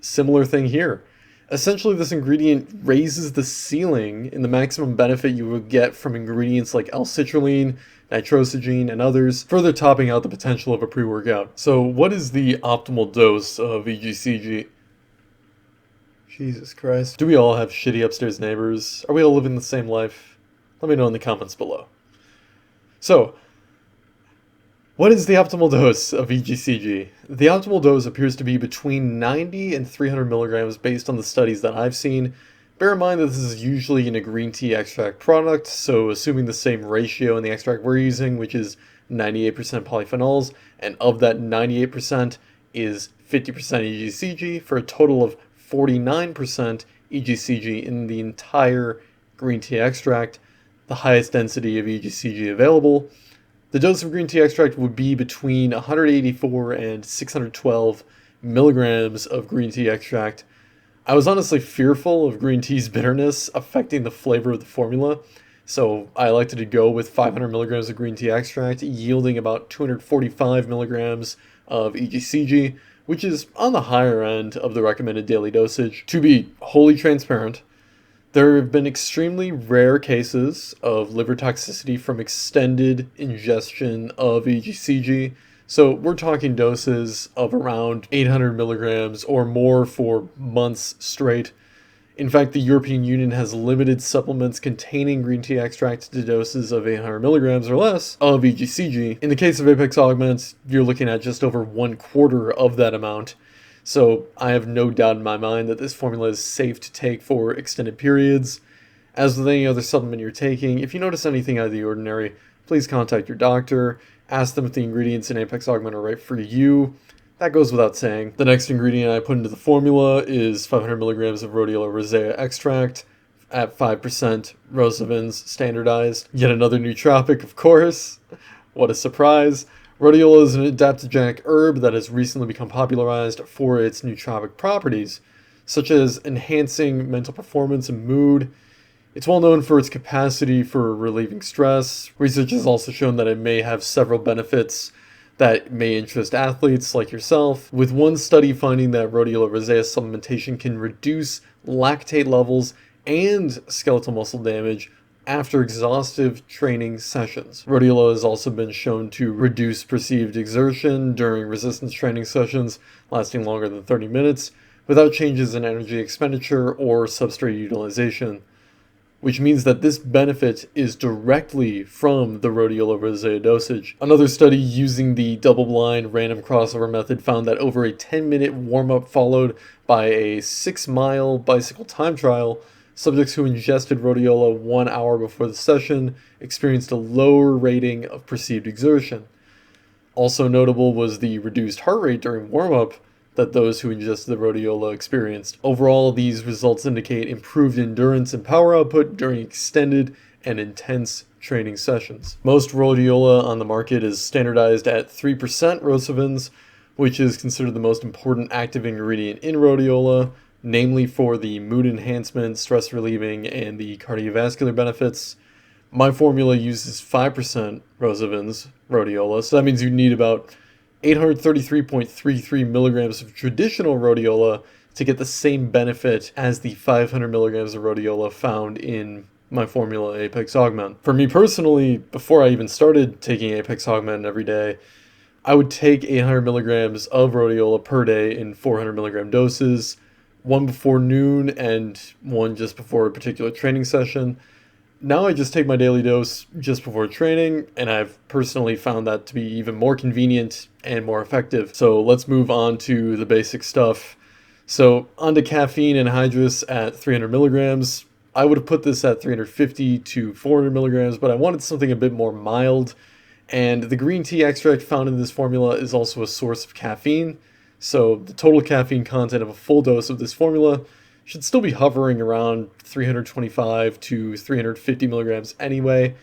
Similar thing here. Essentially, this ingredient raises the ceiling in the maximum benefit you would get from ingredients like L-Citrulline, Nitrosigine, and others, further topping out the potential of a pre-workout. So what is the optimal dose of EGCG? Jesus Christ. Do we all have shitty upstairs neighbors? Are we all living the same life? Let me know in the comments below. So, what is the optimal dose of EGCG? The optimal dose appears to be between 90 and 300 milligrams based on the studies that I've seen. Bear in mind that this is usually in a green tea extract product, so assuming the same ratio in the extract we're using, which is 98% polyphenols, and of that 98%, is 50% EGCG for a total of 49% EGCG in the entire green tea extract, the highest density of EGCG available. The dose of green tea extract would be between 184 and 612 milligrams of green tea extract. I was honestly fearful of green tea's bitterness affecting the flavor of the formula, so I elected to go with 500 milligrams of green tea extract, yielding about 245 milligrams of EGCG, which is on the higher end of the recommended daily dosage. To be wholly transparent, there have been extremely rare cases of liver toxicity from extended ingestion of EGCG, so we're talking doses of around 800 milligrams or more for months straight. In fact, the European Union has limited supplements containing green tea extract to doses of 800 milligrams or less of EGCG. In the case of Apex Augment, you're looking at just over 1/4 of that amount. So I have no doubt in my mind that this formula is safe to take for extended periods. As with any other supplement you're taking, if you notice anything out of the ordinary, please contact your doctor. Ask them if the ingredients in Apex Augment are right for you. That goes without saying. The next ingredient I put into the formula is 500 milligrams of Rhodiola rosea extract at 5% rosavins standardized. Yet another nootropic, of course. What a surprise. Rhodiola is an adaptogenic herb that has recently become popularized for its nootropic properties, such as enhancing mental performance and mood. It's well known for its capacity for relieving stress. Research has also shown that it may have several benefits that may interest athletes like yourself, with one study finding that Rhodiola rosea supplementation can reduce lactate levels and skeletal muscle damage after exhaustive training sessions. Rhodiola has also been shown to reduce perceived exertion during resistance training sessions lasting longer than 30 minutes without changes in energy expenditure or substrate utilization, which means that this benefit is directly from the Rhodiola rosea dosage. Another study using the double-blind random crossover method found that over a 10-minute warm-up followed by a 6-mile bicycle time trial, subjects who ingested Rhodiola 1 hour before the session experienced a lower rating of perceived exertion. Also notable was the reduced heart rate during warm-up that those who ingested the Rhodiola experienced. Overall, these results indicate improved endurance and power output during extended and intense training sessions. Most Rhodiola on the market is standardized at 3% rosavins, which is considered the most important active ingredient in Rhodiola, namely for the mood enhancement, stress relieving, and the cardiovascular benefits. My formula uses 5% rosavins, Rhodiola, so that means you need about 833.33 milligrams of traditional Rhodiola to get the same benefit as the 500 milligrams of Rhodiola found in my formula Apex Augment. For me personally, before I even started taking Apex Augment every day, I would take 800 milligrams of Rhodiola per day in 400 milligram doses, one before noon and one just before a particular training session. Now I just take my daily dose just before training, and I've personally found that to be even more convenient and more effective. So let's move on to the basic stuff. So onto Caffeine Anhydrous at 300 milligrams. I would have put this at 350 to 400 milligrams, but I wanted something a bit more mild. And the green tea extract found in this formula is also a source of caffeine. So the total caffeine content of a full dose of this formula should still be hovering around 325 to 350 milligrams anyway.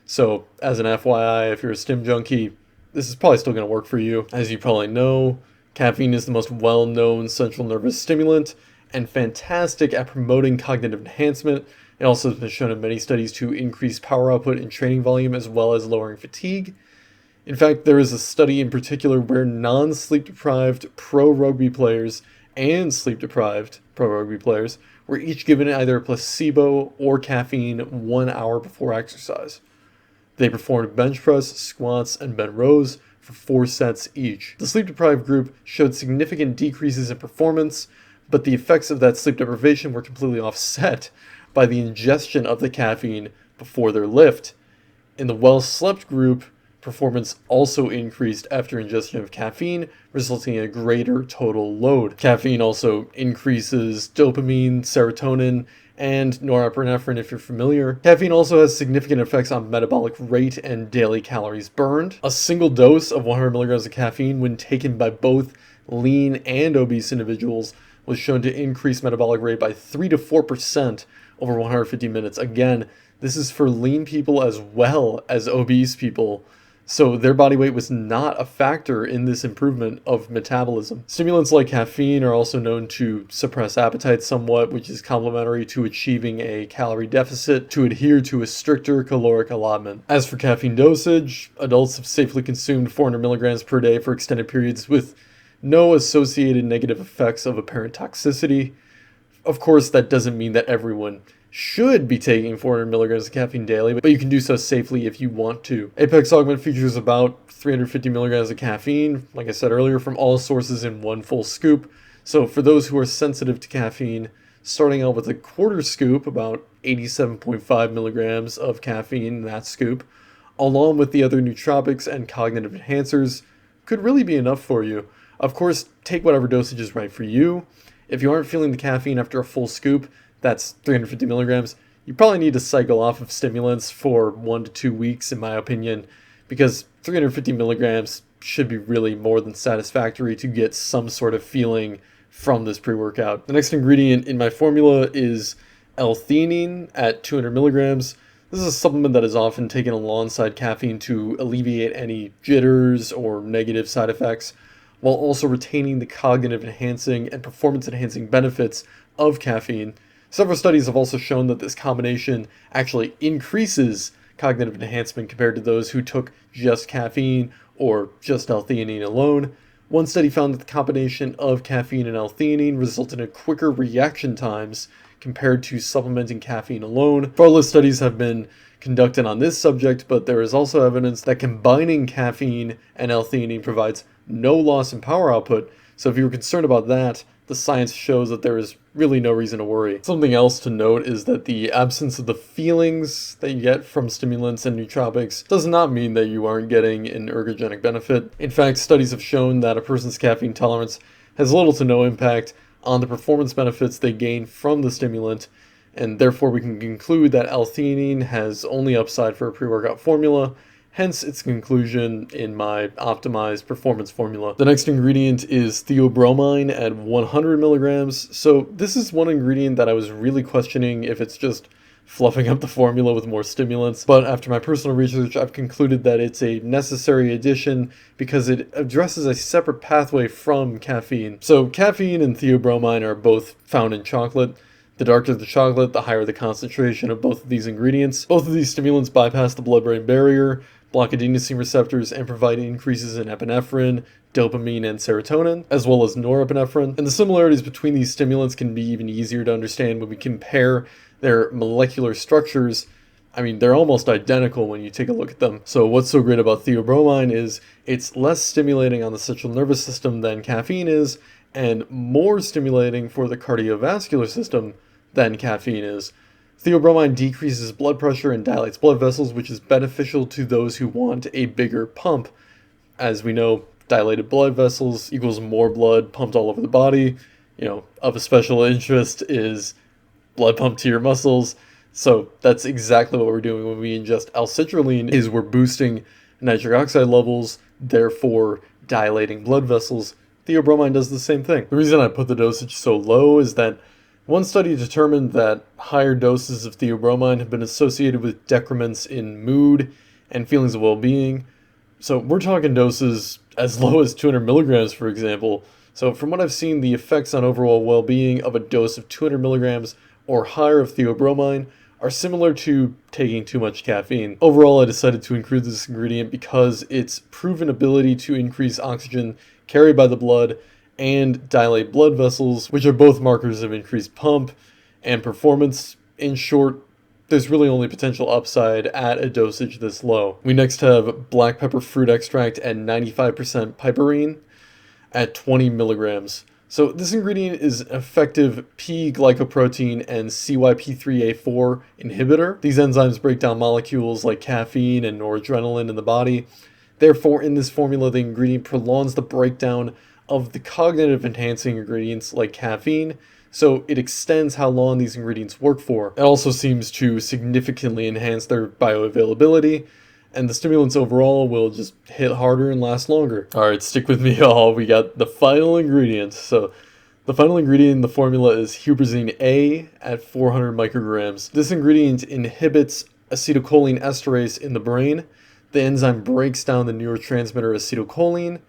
So as an FYI, if you're a stim junkie, this is probably still going to work for you. As you probably know, caffeine is the most well-known central nervous stimulant and fantastic at promoting cognitive enhancement. It also has been shown in many studies to increase power output and training volume as well as lowering fatigue. In fact, there is a study in particular where non-sleep deprived pro rugby players and sleep deprived pro rugby players were each given either a placebo or caffeine 1 hour before exercise. They performed bench press, squats, and bent rows for 4 sets each. The sleep deprived group showed significant decreases in performance, but the effects of that sleep deprivation were completely offset by the ingestion of the caffeine before their lift. In the well-slept group, performance also increased after ingestion of caffeine, resulting in a greater total load. Caffeine also increases dopamine, serotonin, and norepinephrine if you're familiar. Caffeine also has significant effects on metabolic rate and daily calories burned. A single dose of 100 milligrams of caffeine when taken by both lean and obese individuals was shown to increase metabolic rate by 3 to 4% over 150 minutes. Again, this is for lean people as well as obese people. So their body weight was not a factor in this improvement of metabolism. Stimulants like caffeine are also known to suppress appetite somewhat, which is complementary to achieving a calorie deficit to adhere to a stricter caloric allotment. As for caffeine dosage, adults have safely consumed 400 milligrams per day for extended periods with no associated negative effects of apparent toxicity. Of course, that doesn't mean that everyone should be taking 400 milligrams of caffeine daily, but you can do so safely if you want to. Apex Augment features about 350 milligrams of caffeine, like I said earlier, from all sources in one full scoop. So for those who are sensitive to caffeine, starting out with a quarter scoop, about 87.5 milligrams of caffeine in that scoop, along with the other nootropics and cognitive enhancers, could really be enough for you. Of course, take whatever dosage is right for you. If you aren't feeling the caffeine after a full scoop, that's 350 milligrams, you probably need to cycle off of stimulants for 1 to 2 weeks, in my opinion, because 350 milligrams should be really more than satisfactory to get some sort of feeling from this pre-workout. The next ingredient in my formula is L-Theanine at 200 milligrams. This is a supplement that is often taken alongside caffeine to alleviate any jitters or negative side effects, while also retaining the cognitive enhancing and performance enhancing benefits of caffeine. Several studies have also shown that this combination actually increases cognitive enhancement compared to those who took just caffeine or just L-Theanine alone. One study found that the combination of caffeine and L-Theanine resulted in quicker reaction times compared to supplementing caffeine alone. Far less studies have been conducted on this subject, but there is also evidence that combining caffeine and L-Theanine provides no loss in power output. So if you were concerned about that, the science shows that there is really no reason to worry. Something else to note is that the absence of the feelings that you get from stimulants and nootropics does not mean that you aren't getting an ergogenic benefit. In fact, studies have shown that a person's caffeine tolerance has little to no impact on the performance benefits they gain from the stimulant, and therefore we can conclude that L-Theanine has only upside for a pre-workout formula, hence its conclusion in my optimized performance formula. The next ingredient is theobromine at 100 milligrams. So this is one ingredient that I was really questioning if it's just fluffing up the formula with more stimulants, but after my personal research, I've concluded that it's a necessary addition because it addresses a separate pathway from caffeine. So caffeine and theobromine are both found in chocolate. The darker the chocolate, the higher the concentration of both of these ingredients. Both of these stimulants bypass the blood-brain barrier, block adenosine receptors, and provide increases in epinephrine, dopamine, and serotonin, as well as norepinephrine. And the similarities between these stimulants can be even easier to understand when we compare their molecular structures. I mean, they're almost identical when you take a look at them. So what's so great about theobromine is it's less stimulating on the central nervous system than caffeine is, and more stimulating for the cardiovascular system than caffeine is. Theobromine decreases blood pressure and dilates blood vessels, which is beneficial to those who want a bigger pump. As we know, dilated blood vessels equals more blood pumped all over the body. Of a special interest is blood pump to your muscles. So that's exactly what we're doing when we ingest L-Citrulline, is we're boosting nitric oxide levels, therefore dilating blood vessels. Theobromine does the same thing. The reason I put the dosage so low is that one study determined that higher doses of theobromine have been associated with decrements in mood and feelings of well-being. So we're talking doses as low as 200 milligrams, for example. So from what I've seen, the effects on overall well-being of a dose of 200 milligrams or higher of theobromine are similar to taking too much caffeine. Overall, I decided to include this ingredient because its proven ability to increase oxygen carried by the blood and dilate blood vessels, which are both markers of increased pump and performance. In short, there's really only potential upside at a dosage this low. We next have black pepper fruit extract at 95% piperine at 20 milligrams. So this ingredient is an effective P-glycoprotein and CYP3A4 inhibitor. These enzymes break down molecules like caffeine and noradrenaline in the body. Therefore, in this formula, the ingredient prolongs the breakdown of the cognitive enhancing ingredients like caffeine, so it extends how long these ingredients work for. It also seems to significantly enhance their bioavailability, and the stimulants overall will just hit harder and last longer. Alright, stick with me y'all, we got the final ingredient. So the final ingredient in the formula is Huperzine A at 400 micrograms. This ingredient inhibits acetylcholine esterase in the brain. The enzyme breaks down the neurotransmitter acetylcholine.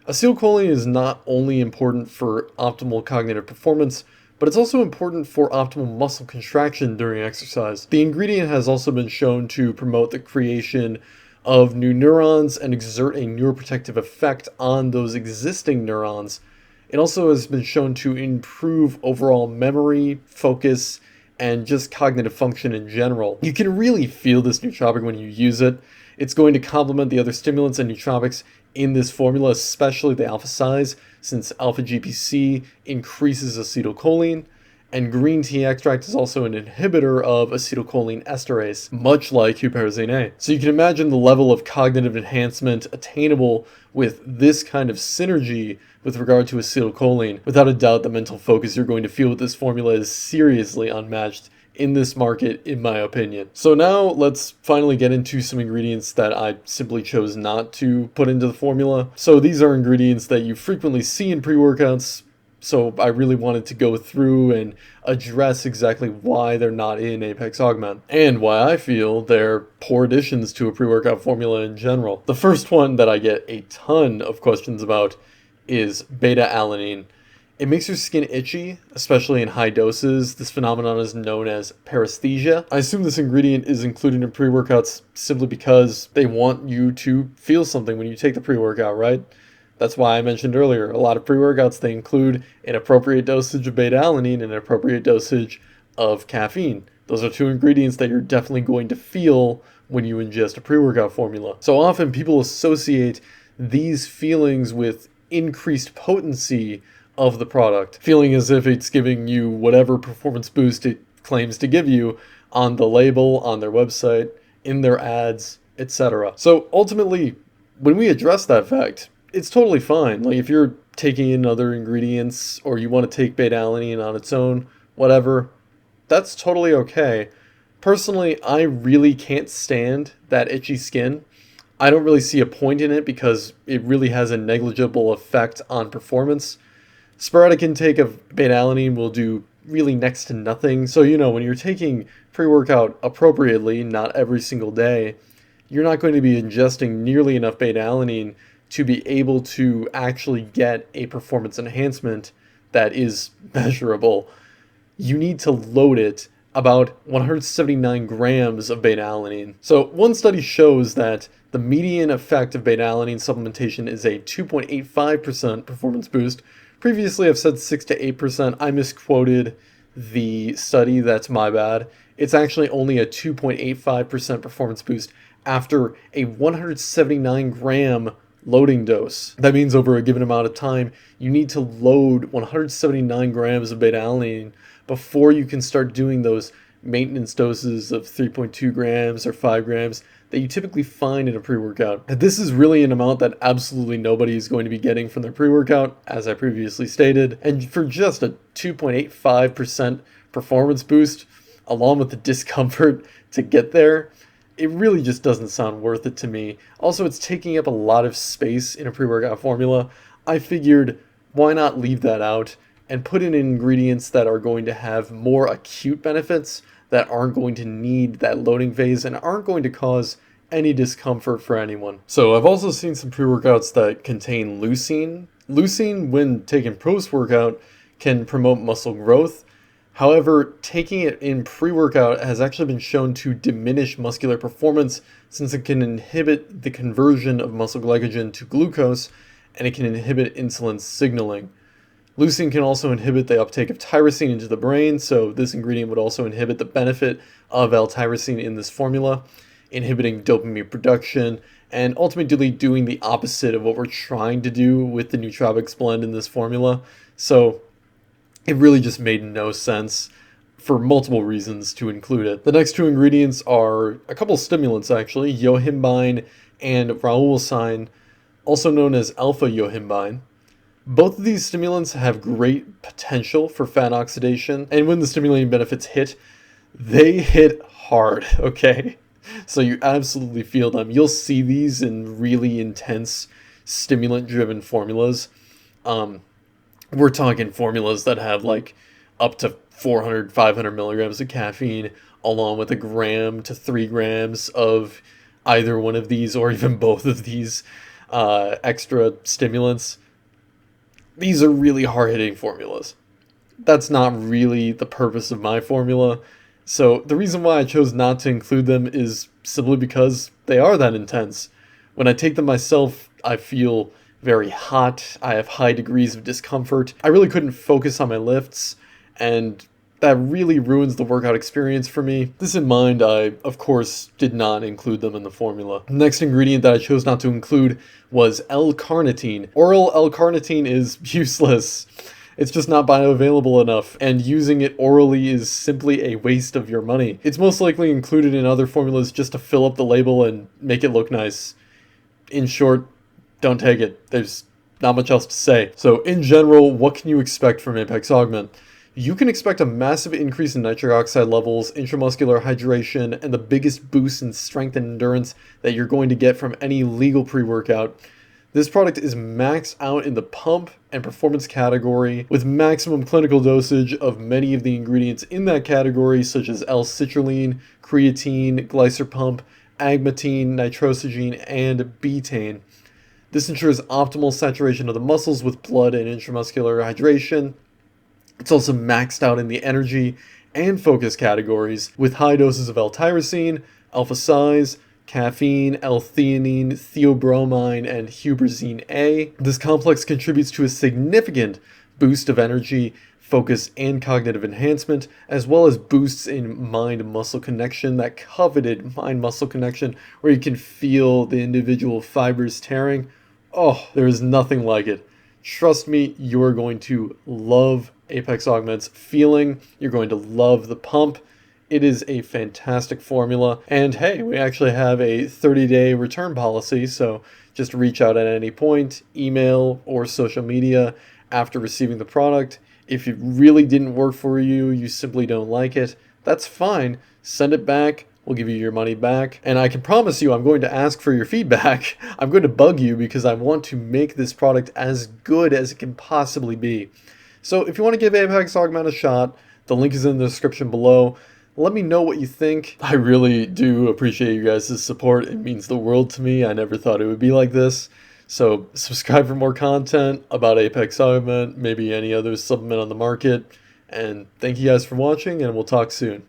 Acetylcholine is not only important for optimal cognitive performance, but it's also important for optimal muscle contraction during exercise. The ingredient has also been shown to promote the creation of new neurons and exert a neuroprotective effect on those existing neurons. It also has been shown to improve overall memory, focus, and just cognitive function in general. You can really feel this nootropic when you use it. It's going to complement the other stimulants and nootropics in this formula, especially the alpha size, since alpha-GPC increases acetylcholine, and green tea extract is also an inhibitor of acetylcholine esterase, much like Huperzine A. So you can imagine the level of cognitive enhancement attainable with this kind of synergy with regard to acetylcholine. Without a doubt, the mental focus you're going to feel with this formula is seriously unmatched in this market, in my opinion. So now let's finally get into some ingredients that I simply chose not to put into the formula. So these are ingredients that you frequently see in pre-workouts, so I really wanted to go through and address exactly why they're not in Apex Augment, and why I feel they're poor additions to a pre-workout formula in general. The first one that I get a ton of questions about is beta-alanine. It makes your skin itchy, especially in high doses. This phenomenon is known as paresthesia. I assume this ingredient is included in pre-workouts simply because they want you to feel something when you take the pre-workout, right? That's why I mentioned earlier, a lot of pre-workouts, they include an appropriate dosage of beta-alanine and an appropriate dosage of caffeine. Those are two ingredients that you're definitely going to feel when you ingest a pre-workout formula. So often people associate these feelings with increased potency of the product, feeling as if it's giving you whatever performance boost it claims to give you on the label, on their website, in their ads, etc. So ultimately, when we address that fact, it's totally fine. Like if you're taking in other ingredients or you want to take beta-alanine on its own, whatever, that's totally okay. Personally, I really can't stand that itchy skin. I don't really see a point in it because it really has a negligible effect on performance. Sporadic intake of beta-alanine will do really next to nothing. So, when you're taking pre-workout appropriately, not every single day, you're not going to be ingesting nearly enough beta-alanine to be able to actually get a performance enhancement that is measurable. You need to load it about 179 grams of beta-alanine. So one study shows that the median effect of beta-alanine supplementation is a 2.85% performance boost. Previously, I've said 6 to 8%. I misquoted the study. That's my bad. It's actually only a 2.85% performance boost after a 179 gram loading dose. That means over a given amount of time, you need to load 179 grams of beta-alanine before you can start doing those maintenance doses of 3.2 grams or 5 grams that you typically find in a pre-workout. This is really an amount that absolutely nobody is going to be getting from their pre-workout, as I previously stated. And for just a 2.85% performance boost, along with the discomfort to get there, it really just doesn't sound worth it to me. Also, it's taking up a lot of space in a pre-workout formula. I figured, why not leave that out and put in ingredients that are going to have more acute benefits, that aren't going to need that loading phase and aren't going to cause any discomfort for anyone. So I've also seen some pre-workouts that contain leucine. Leucine, when taken post-workout, can promote muscle growth. However, taking it in pre-workout has actually been shown to diminish muscular performance since it can inhibit the conversion of muscle glycogen to glucose, and it can inhibit insulin signaling. Leucine can also inhibit the uptake of tyrosine into the brain, so this ingredient would also inhibit the benefit of L-Tyrosine in this formula, inhibiting dopamine production, and ultimately doing the opposite of what we're trying to do with the nootropics blend in this formula. So it really just made no sense for multiple reasons to include it. The next two ingredients are a couple stimulants actually, Yohimbine and Rauwolscine, also known as alpha-Yohimbine. Both of these stimulants have great potential for fat oxidation, and when the stimulating benefits hit, they hit hard, okay? So you absolutely feel them. You'll see these in really intense stimulant-driven formulas. We're talking formulas that have like up to 400, 500 milligrams of caffeine, along with a gram to 3 grams of either one of these or even both of these extra stimulants. These are really hard-hitting formulas. That's not really the purpose of my formula. So the reason why I chose not to include them is simply because they are that intense. When I take them myself, I feel very hot. I have high degrees of discomfort. I really couldn't focus on my lifts, and that really ruins the workout experience for me. This in mind, I, of course, did not include them in the formula. The next ingredient that I chose not to include was L-Carnitine. Oral L-Carnitine is useless. It's just not bioavailable enough, and using it orally is simply a waste of your money. It's most likely included in other formulas just to fill up the label and make it look nice. In short, don't take it. There's not much else to say. So in general, what can you expect from Apex Augment? You can expect a massive increase in nitric oxide levels, intramuscular hydration, and the biggest boost in strength and endurance that you're going to get from any legal pre-workout. This product is maxed out in the pump and performance category, with maximum clinical dosage of many of the ingredients in that category, such as L-Citrulline, Creatine, GlycerPump, Agmatine, Nitrosigine, and Betaine. This ensures optimal saturation of the muscles with blood and intramuscular hydration. It's also maxed out in the energy and focus categories, with high doses of L-Tyrosine, alpha-size, caffeine, L-Theanine, Theobromine, and Huperzine A. This complex contributes to a significant boost of energy, focus, and cognitive enhancement, as well as boosts in mind-muscle connection, that coveted mind-muscle connection where you can feel the individual fibers tearing. Oh, there is nothing like it. Trust me, you are going to love Apex Augment's feeling. You're going to love the pump. It is a fantastic formula. And hey, we actually have a 30-day return policy, so just reach out at any point, email or social media after receiving the product. If it really didn't work for you, you simply don't like it, that's fine. Send it back. We'll give you your money back. And I can promise you I'm going to ask for your feedback. I'm going to bug you because I want to make this product as good as it can possibly be. So if you want to give Apex Augment a shot, the link is in the description below. Let me know what you think. I really do appreciate you guys' support. It means the world to me. I never thought it would be like this. So subscribe for more content about Apex Augment, maybe any other supplement on the market. And thank you guys for watching, and we'll talk soon.